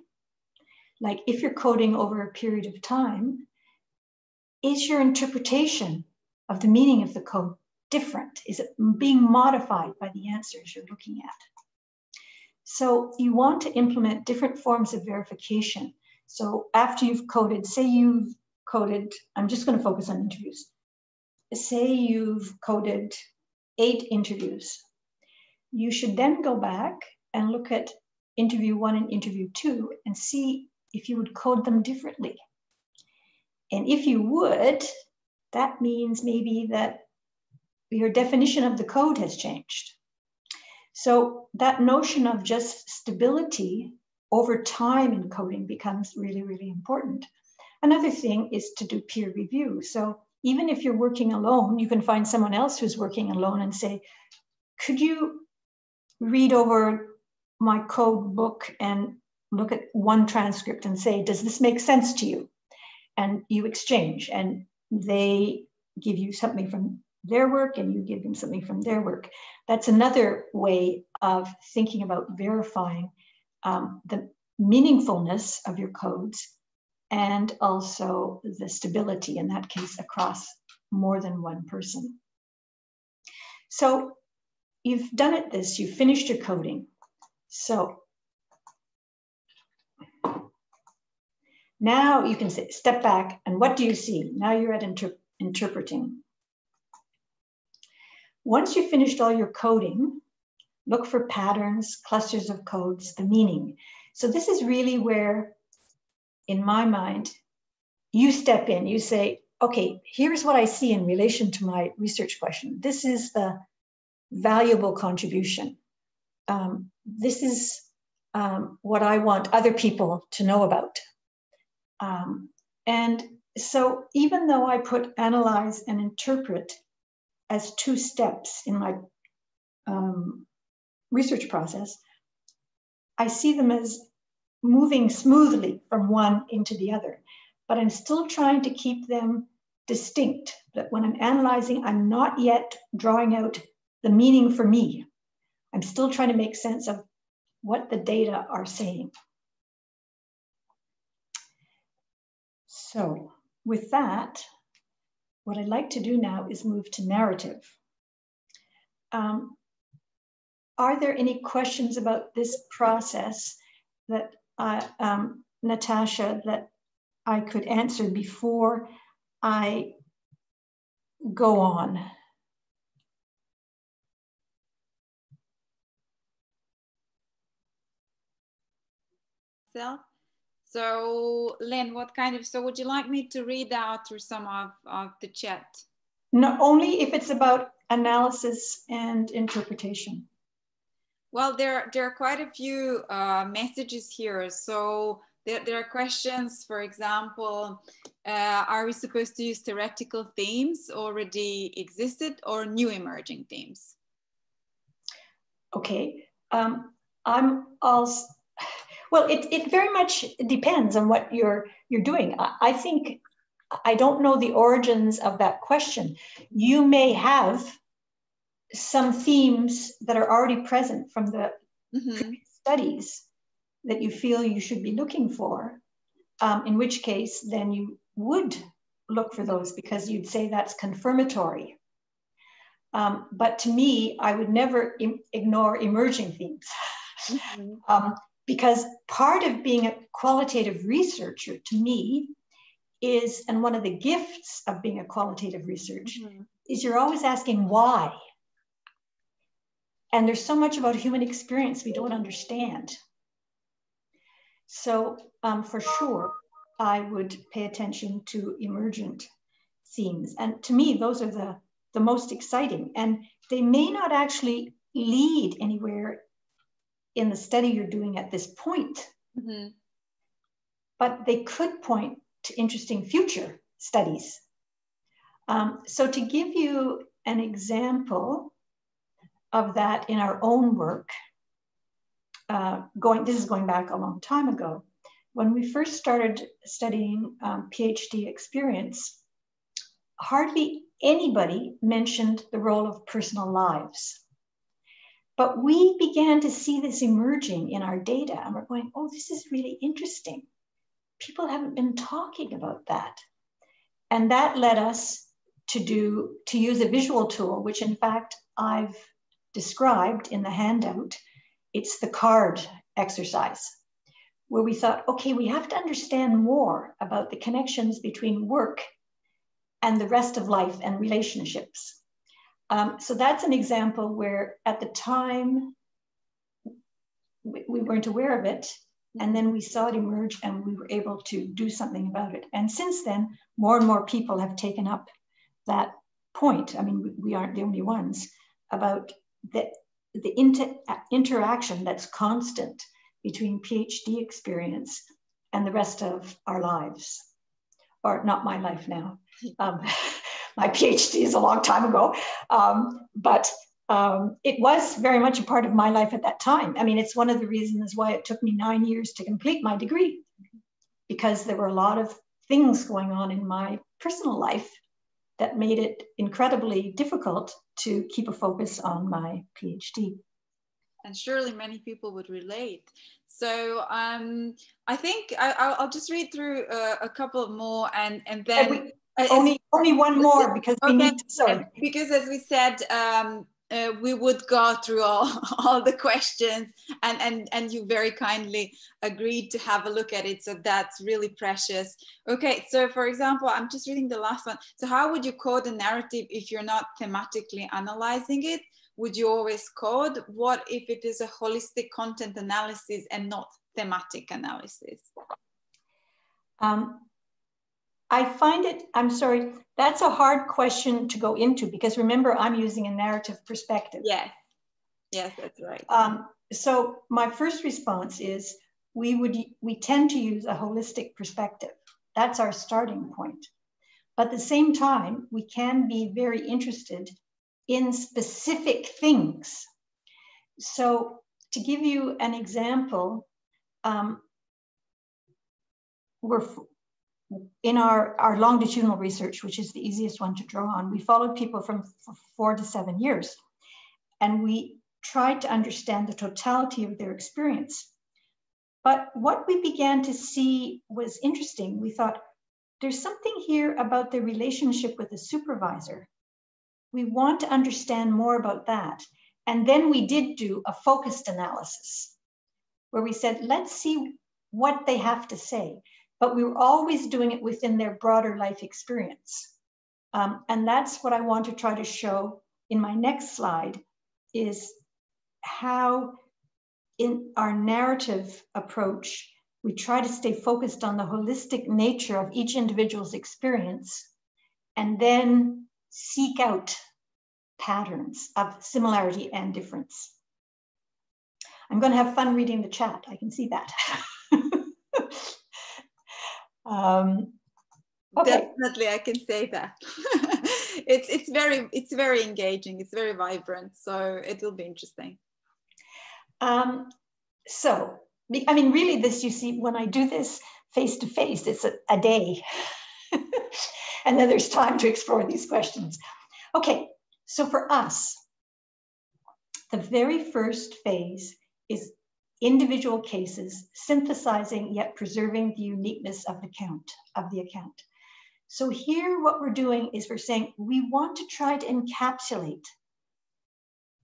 Like if you're coding over a period of time, is your interpretation of the meaning of the code different? Is it being modified by the answers you're looking at? So you want to implement different forms of verification. So after you've coded, say you've coded, I'm just going to focus on interviews. Say you've coded 8 interviews. You should then go back and look at interview 1 and interview 2 and see if you would code them differently. And if you would, that means maybe that your definition of the code has changed. So that notion of just stability over time in coding becomes really, really important. Another thing is to do peer review. So even if you're working alone, you can find someone else who's working alone and say, could you read over my code book and look at one transcript and say, does this make sense to you? And you exchange, and they give you something from their work and you give them something from their work. That's another way of thinking about verifying the meaningfulness of your codes and also the stability, in that case, across more than one person. So you've done it this, you've finished your coding. So now you can say, step back, and what do you see? Now you're at interpreting. Once you've finished all your coding, look for patterns, clusters of codes, the meaning. So this is really where, in my mind, you step in, you say, okay, here's what I see in relation to my research question. This is the valuable contribution. This is what I want other people to know about. And so even though I put analyze and interpret as two steps in my research process, I see them as moving smoothly from one into the other, but I'm still trying to keep them distinct, that when I'm analyzing, I'm not yet drawing out the meaning for me. I'm still trying to make sense of what the data are saying. So with that, what I'd like to do now is move to narrative. Are there any questions about this process that Natasha, that I could answer before I go on? So Lynn, so would you like me to read out through some of the chat? No, only if it's about analysis and interpretation. Well, there are quite a few messages here. So there are questions, for example, are we supposed to use theoretical themes already existed or new emerging themes? Okay, I'm also, well, it very much depends on what you're doing. I think, I don't know the origins of that question. You may have some themes that are already present from the studies that you feel you should be looking for, in which case then you would look for those because you'd say that's confirmatory. But to me, I would never ignore emerging themes. Because part of being a qualitative researcher to me is, and one of the gifts of being a qualitative researcher is you're always asking why. And there's so much about human experience we don't understand. So for sure, I would pay attention to emergent themes. And to me, those are the most exciting. And they may not actually lead anywhere in the study you're doing at this point, but they could point to interesting future studies. So to give you an example of that in our own work, this is going back a long time ago. When we first started studying PhD experience, hardly anybody mentioned the role of personal lives. But we began to see this emerging in our data, and we're going, oh, this is really interesting. People haven't been talking about that. And that led us to use a visual tool, which in fact I've described in the handout. It's the card exercise, where we thought, okay, we have to understand more about the connections between work and the rest of life and relationships. So that's an example where at the time we weren't aware of it, and then we saw it emerge and we were able to do something about it. And since then, more and more people have taken up that point. I mean, we aren't the only ones, about the interaction that's constant between PhD experience and the rest of our lives, or not my life now. My PhD is a long time ago, but it was very much a part of my life at that time. I mean, it's one of the reasons why it took me 9 years to complete my degree, because there were a lot of things going on in my personal life that made it incredibly difficult to keep a focus on my PhD. And surely many people would relate. So I think I'll just read through a couple more, and then only one more, because we need to, sorry. Because as we said, we would go through all the questions, and you very kindly agreed to have a look at it. So that's really precious. Okay, so for example, I'm just reading the last one. So how would you code a narrative if you're not thematically analyzing it? Would you always code? What if it is a holistic content analysis and not thematic analysis? I find it, I'm sorry, that's a hard question to go into, because remember, I'm using a narrative perspective. Yes, yes, that's right. So my first response is we tend to use a holistic perspective. That's our starting point. But at the same time, we can be very interested in specific things. So to give you an example, we're in our longitudinal research, which is the easiest one to draw on, we followed people for 4 to 7 years, and we tried to understand the totality of their experience. But what we began to see was interesting. We thought, there's something here about the relationship with the supervisor. We want to understand more about that. And then we did do a focused analysis where we said, let's see what they have to say. But we were always doing it within their broader life experience. And that's what I want to try to show in my next slide, is how in our narrative approach, we try to stay focused on the holistic nature of each individual's experience, and then seek out patterns of similarity and difference. I'm going to have fun reading the chat. I can see that. Okay. Definitely, I can say that. it's very engaging. It's very vibrant. So it will be interesting. So, I mean, really, this, you see, when I do this face to face, it's a day, and then there's time to explore these questions. Okay, so for us, the very first phase is individual cases, synthesizing yet preserving the uniqueness of the account. So here what we're doing is we're saying we want to try to encapsulate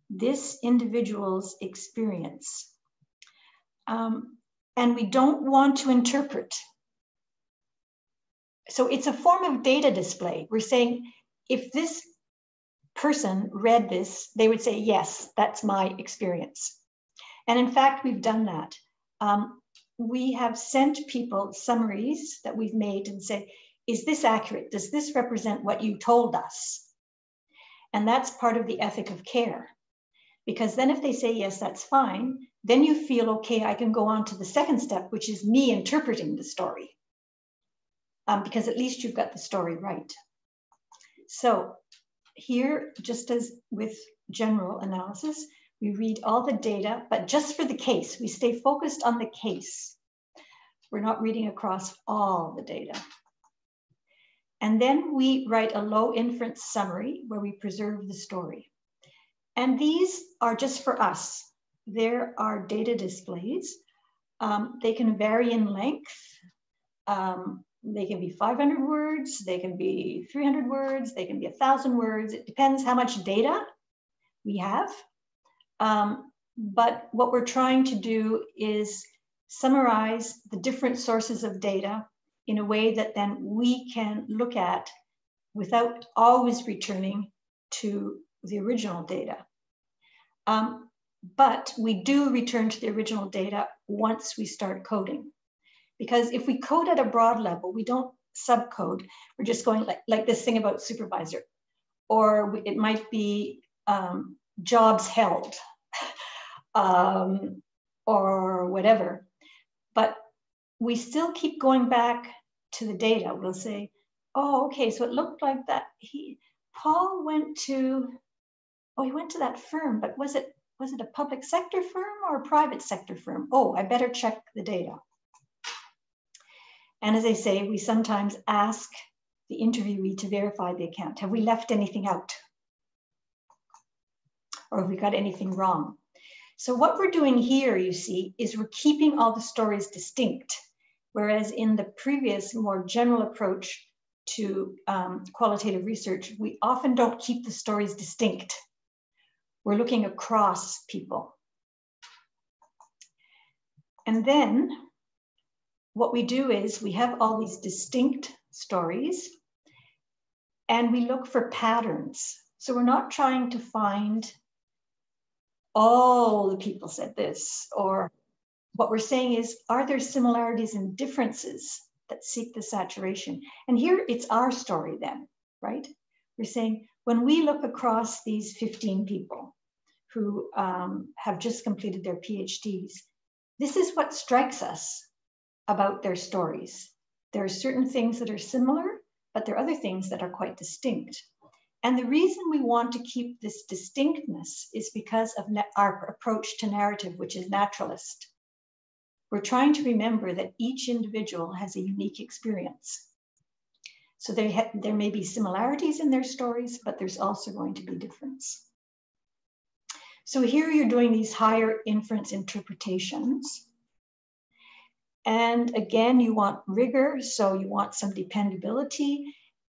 this individual's experience. And we don't want to interpret. So it's a form of data display. We're saying if this person read this, they would say, yes, that's my experience. And in fact, we've done that. We have sent people summaries that we've made and said, is this accurate? Does this represent what you told us? And that's part of the ethic of care. Because then if they say, yes, that's fine, then you feel, okay, I can go on to the second step, which is me interpreting the story. Because at least you've got the story right. So here, just as with general analysis, we read all the data, but just for the case, we stay focused on the case. We're not reading across all the data. And then we write a low inference summary where we preserve the story. And these are just for us. There are data displays. They can vary in length. They can be 500 words, they can be 300 words, they can be 1,000 words. It depends how much data we have. But what we're trying to do is summarize the different sources of data in a way that then we can look at without always returning to the original data. But we do return to the original data once we start coding. Because if we code at a broad level, we don't subcode. We're just going like this thing about supervisor, or it might be jobs held, or whatever. But we still keep going back to the data. We'll say, oh, okay, so it looked like that. Paul went to, he went to that firm, but was it a public sector firm or a private sector firm? Oh, I better check the data. And as I say, we sometimes ask the interviewee to verify the account. Have we left anything out? Or have we got anything wrong? So what we're doing here, you see, is we're keeping all the stories distinct. Whereas in the previous, more general approach to qualitative research, we often don't keep the stories distinct. We're looking across people. And then what we do is we have all these distinct stories and we look for patterns. So we're not trying to find all the people said this, or what we're saying is, are there similarities and differences that seek the saturation? And here it's our story then, right? We're saying, when we look across these 15 people who have just completed their PhDs, this is what strikes us about their stories. There are certain things that are similar, but there are other things that are quite distinct. And the reason we want to keep this distinctness is because of our approach to narrative, which is naturalist. We're trying to remember that each individual has a unique experience. So there may be similarities in their stories, but there's also going to be difference. So here you're doing these higher inference interpretations. And again, you want rigor, so you want some dependability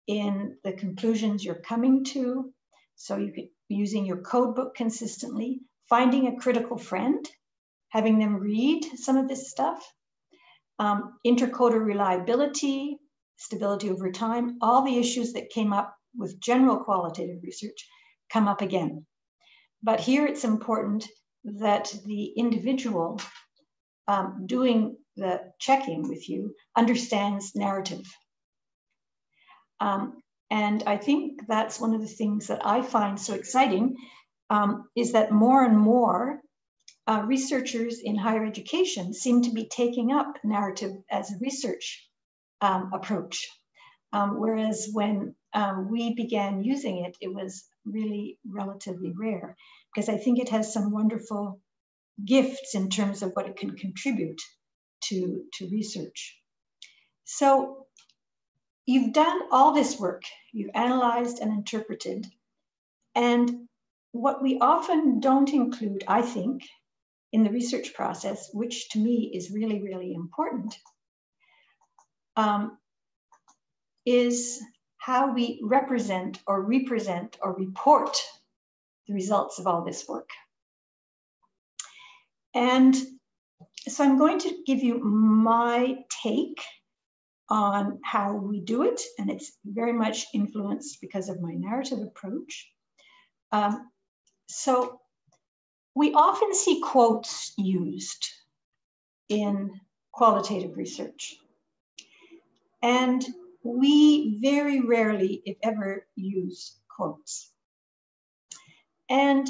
in the conclusions you're coming to. So you could be using your code book consistently, finding a critical friend, having them read some of this stuff, intercoder reliability, stability over time, all the issues that came up with general qualitative research come up again. But here it's important that the individual doing the checking with you understands narrative. And I think that's one of the things that I find so exciting, is that more and more researchers in higher education seem to be taking up narrative as a research approach. Whereas when we began using it, it was really relatively rare, because I think it has some wonderful gifts in terms of what it can contribute to research. So you've done all this work, you've analyzed and interpreted, and what we often don't include, I think, in the research process, which to me is really, really important, is how we represent or report the results of all this work. And so I'm going to give you my take on how we do it, and it's very much influenced because of my narrative approach. So we often see quotes used in qualitative research, and we very rarely, if ever, use quotes. And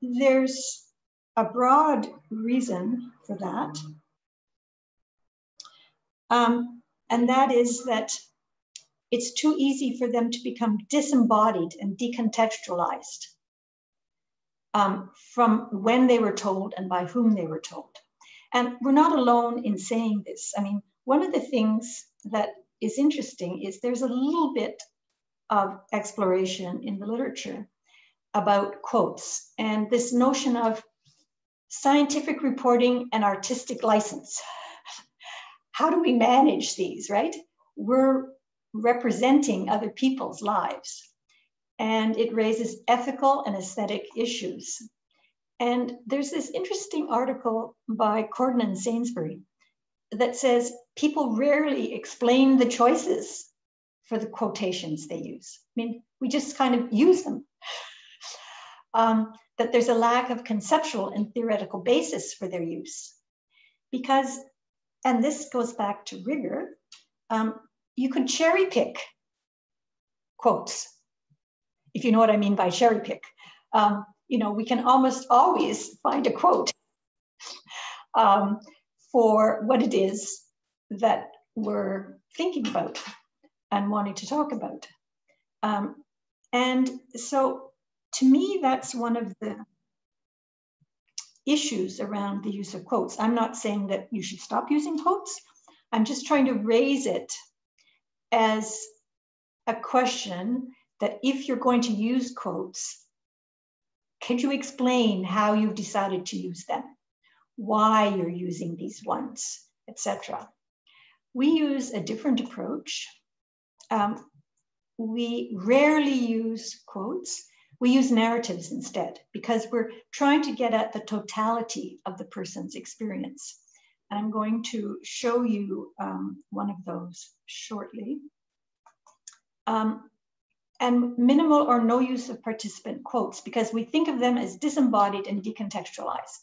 there's a broad reason for that. And that is that it's too easy for them to become disembodied and decontextualized from when they were told and by whom they were told. And we're not alone in saying this. I mean, one of the things that is interesting is there's a little bit of exploration in the literature about quotes and this notion of scientific reporting and artistic license. How do we manage these, right? We're representing other people's lives, and it raises ethical and aesthetic issues. And there's this interesting article by Corden and Sainsbury that says people rarely explain the choices for the quotations they use. I mean, we just kind of use them. That there's a lack of conceptual and theoretical basis for their use. Because, and this goes back to rigor, you could cherry pick quotes, if you know what I mean by cherry pick. You know, we can almost always find a quote for what it is that we're thinking about and wanting to talk about. And so to me, that's one of the issues around the use of quotes. I'm not saying that you should stop using quotes. I'm just trying to raise it as a question that if you're going to use quotes, could you explain how you've decided to use them, why you're using these ones, etc. We use a different approach. We rarely use quotes. We use narratives instead because we're trying to get at the totality of the person's experience. And I'm going to show you one of those shortly. And minimal or no use of participant quotes because we think of them as disembodied and decontextualized.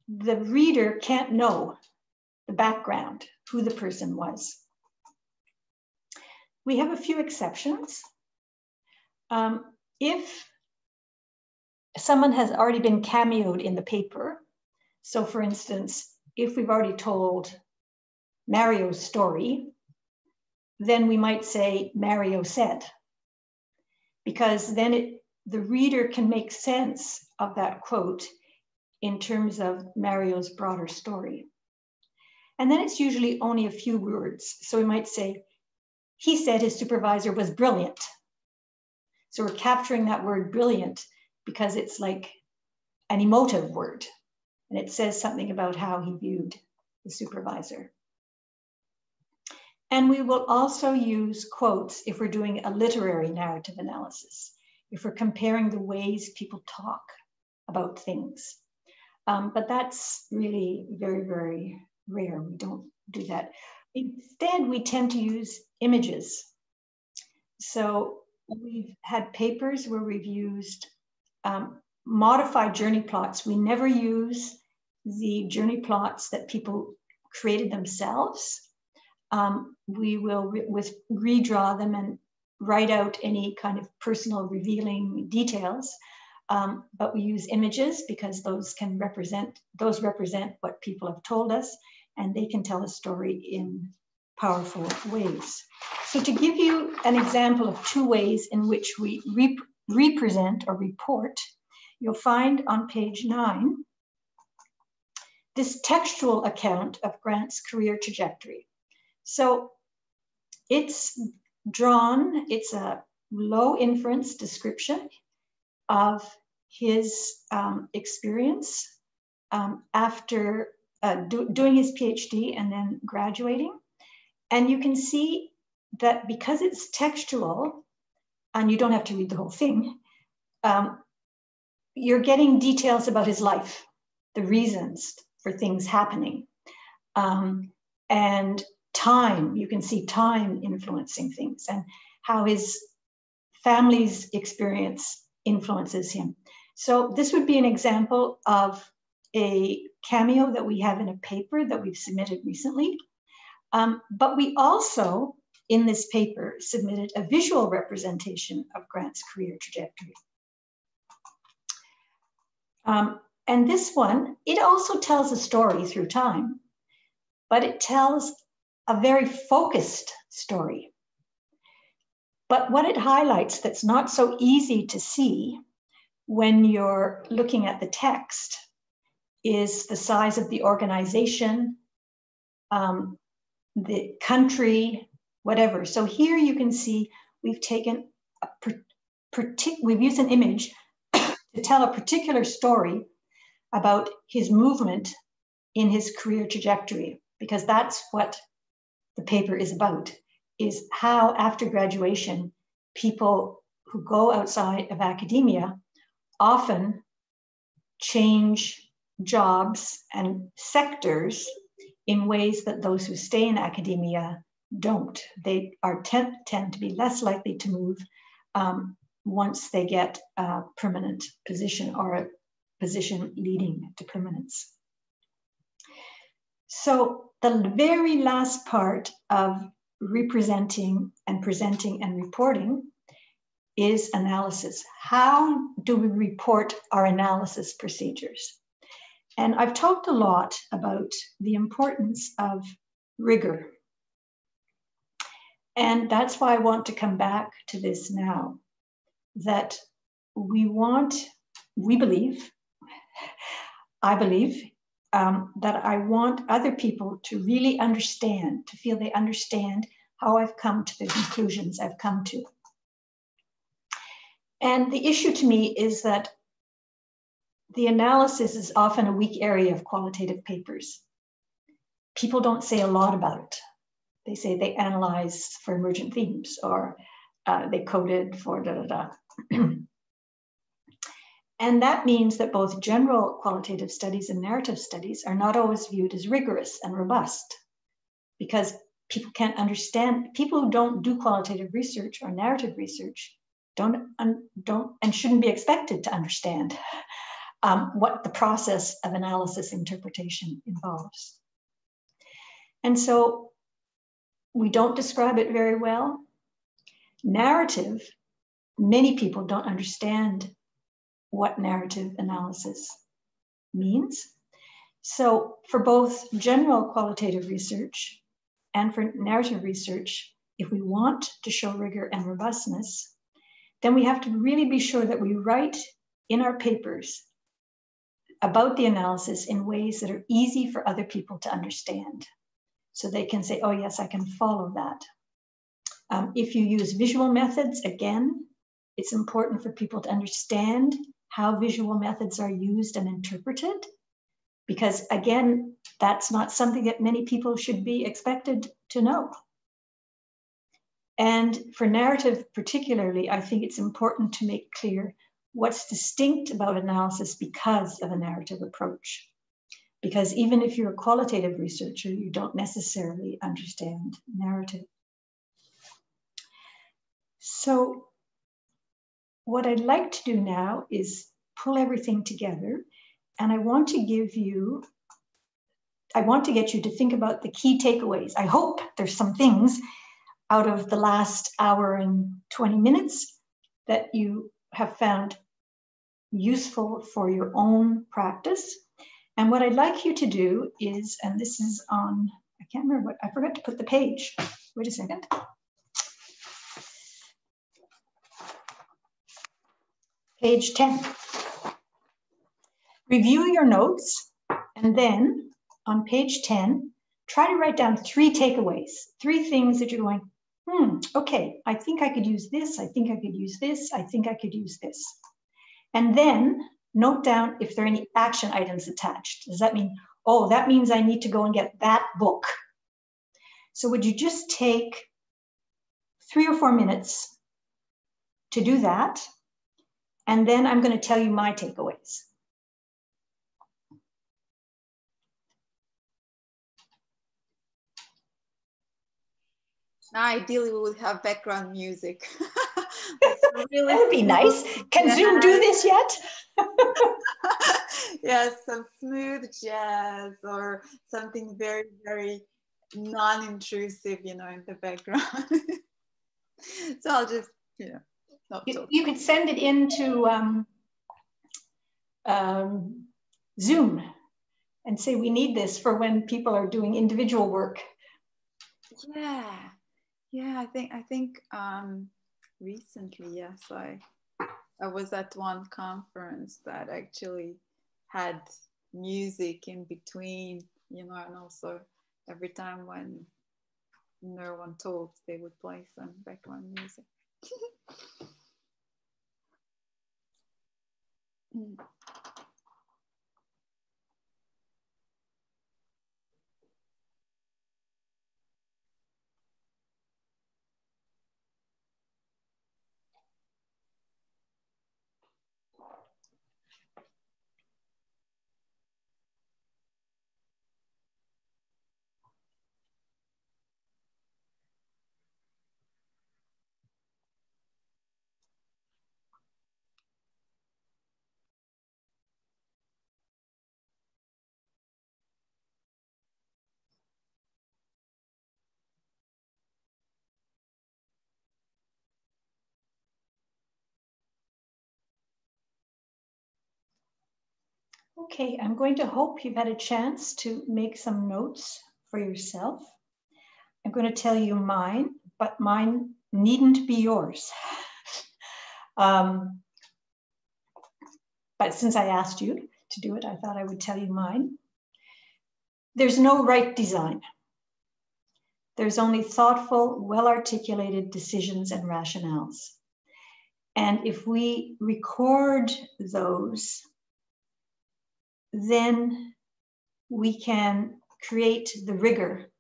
The reader can't know the background, who the person was. We have a few exceptions. If someone has already been cameoed in the paper, so for instance, if we've already told Mario's story, then we might say Mario said, because then the reader can make sense of that quote in terms of Mario's broader story. And then it's usually only a few words. So we might say, he said his supervisor was brilliant. So we're capturing that word brilliant because it's like an emotive word. And it says something about how he viewed the supervisor. And we will also use quotes if we're doing a literary narrative analysis, if we're comparing the ways people talk about things. But that's really very, very rare. We don't do that. Instead, we tend to use images. So we've had papers where we've used modified journey plots. We never use the journey plots that people created themselves. We will redraw them and write out any kind of personal revealing details. But we use images because those represent what people have told us, and they can tell a story in powerful ways. So to give you an example of two ways in which we represent or report, you'll find on page 9 this textual account of Grant's career trajectory. So it's drawn, it's a low inference description of his experience after doing his PhD and then graduating. And you can see that because it's textual, and you don't have to read the whole thing, you're getting details about his life, the reasons for things happening, and time. You can see time influencing things and how his family's experience influences him. So this would be an example of a cameo that we have in a paper that we've submitted recently. But we also, in this paper, submitted a visual representation of Grant's career trajectory. And this one, it also tells a story through time, but it tells a very focused story. But what it highlights that's not so easy to see when you're looking at the text is the size of the organization, the country, whatever. So here you can see we've taken we've used an image to tell a particular story about his movement in his career trajectory, because that's what the paper is about, is how after graduation, people who go outside of academia often change jobs and sectors in ways that those who stay in academia don't. They tend to be less likely to move once they get a permanent position or a position leading to permanence. So the very last part of representing and presenting and reporting is analysis. How do we report our analysis procedures? And I've talked a lot about the importance of rigor. And that's why I want to come back to this now, that I believe that I want other people to really understand, to feel they understand how I've come to the conclusions I've come to. And the issue to me is that the analysis is often a weak area of qualitative papers. People don't say a lot about it. They say they analyze for emergent themes, or they coded for And that means that both general qualitative studies and narrative studies are not always viewed as rigorous and robust, because people can't understand, people who don't do qualitative research or narrative research don't and shouldn't be expected to understand what the process of analysis interpretation involves. And so we don't describe it very well. Narrative, many people don't understand what narrative analysis means. So for both general qualitative research and for narrative research, if we want to show rigor and robustness, then we have to really be sure that we write in our papers about the analysis in ways that are easy for other people to understand. So they can say, oh yes, I can follow that. If you use visual methods, again, it's important for people to understand how visual methods are used and interpreted, because again, that's not something that many people should be expected to know. And for narrative particularly, I think it's important to make clear what's distinct about analysis because of a narrative approach. Because even if you're a qualitative researcher, you don't necessarily understand narrative. So what I'd like to do now is pull everything together, and I want to get you to think about the key takeaways. I hope there's some things out of the last hour and 20 minutes that you have found useful for your own practice. And what I'd like you to do is, and this is on, I can't remember what, I forgot to put the page. Wait a second. Page 10. Review your notes, and then on page 10, try to write down 3 takeaways, 3 things that you're going, okay, I think I could use this, I think I could use this, I think I could use this. And then note down if there are any action items attached. Does that mean, oh, that means I need to go and get that book? So would you just take 3 or 4 minutes to do that? And then I'm going to tell you my takeaways. Now, ideally, we would have background music. Really that would be nice. Can Zoom do this yet? Yes, some smooth jazz or something very, very non-intrusive, you know, in the background. So I'll just, you know, not talk. You could send it into Zoom and say we need this for when people are doing individual work. Yeah, I think recently, yes, I was at one conference that actually had music in between, you know, and also every time when no one talks, they would play some background music. Okay, I'm going to hope you've had a chance to make some notes for yourself. I'm going to tell you mine, but mine needn't be yours. But since I asked you to do it, I thought I would tell you mine. There's no right design. There's only thoughtful, well-articulated decisions and rationales. And if we record those, then we can create the rigor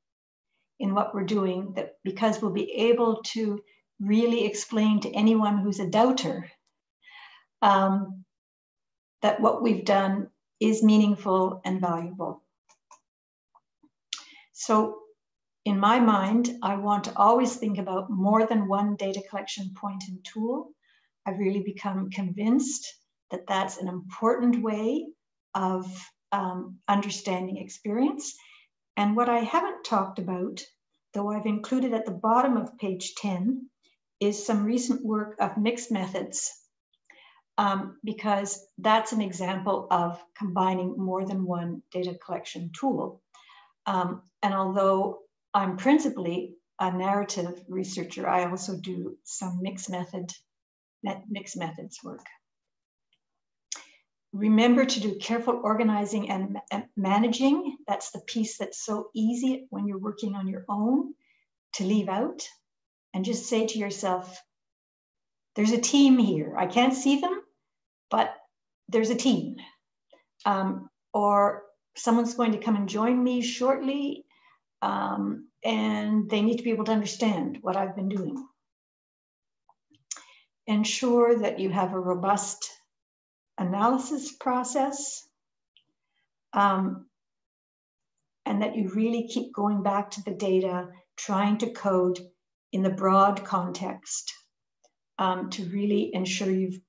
in what we're doing, that because we'll be able to really explain to anyone who's a doubter that what we've done is meaningful and valuable. So in my mind, I want to always think about more than one data collection point and tool. I've really become convinced that that's an important way of understanding experience. And what I haven't talked about, though I've included at the bottom of page 10, is some recent work of mixed methods, because that's an example of combining more than one data collection tool. And although I'm principally a narrative researcher, I also do some mixed methods work. Remember to do careful organizing and managing. That's the piece that's so easy when you're working on your own to leave out. And just say to yourself, there's a team here. I can't see them, but there's a team. Or someone's going to come and join me shortly, and they need to be able to understand what I've been doing. Ensure that you have a robust analysis process, and that you really keep going back to the data, trying to code in the broad context, to really ensure you've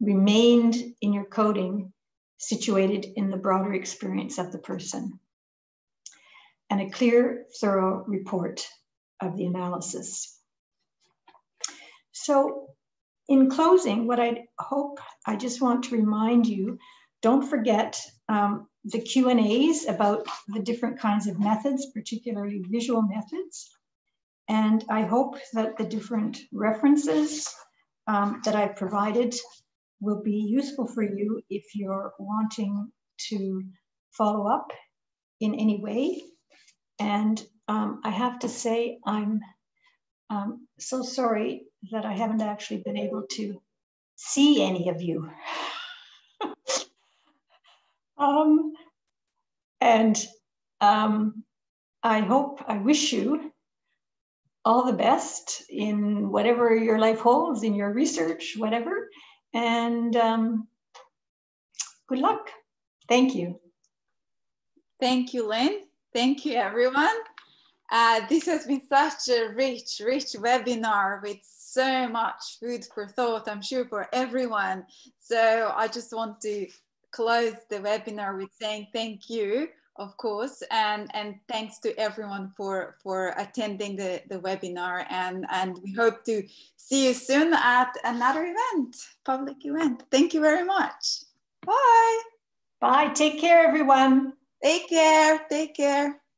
remained in your coding situated in the broader experience of the person. And a clear, thorough report of the analysis. So in closing, what I just want to remind you, don't forget the Q&As about the different kinds of methods, particularly visual methods. And I hope that the different references that I've provided will be useful for you if you're wanting to follow up in any way. And I have to say, I'm so sorry that I haven't actually been able to see any of you. I wish you all the best in whatever your life holds, in your research, whatever. And good luck. Thank you. Thank you, Lynn. Thank you, everyone. This has been such a rich webinar with so much food for thought, I'm sure, for everyone. So I just want to close the webinar with saying thank you, of course, and thanks to everyone for attending the webinar, and we hope to see you soon at another event, public event. Thank you very much. Bye. Bye. Take care, everyone. Take care. Take care.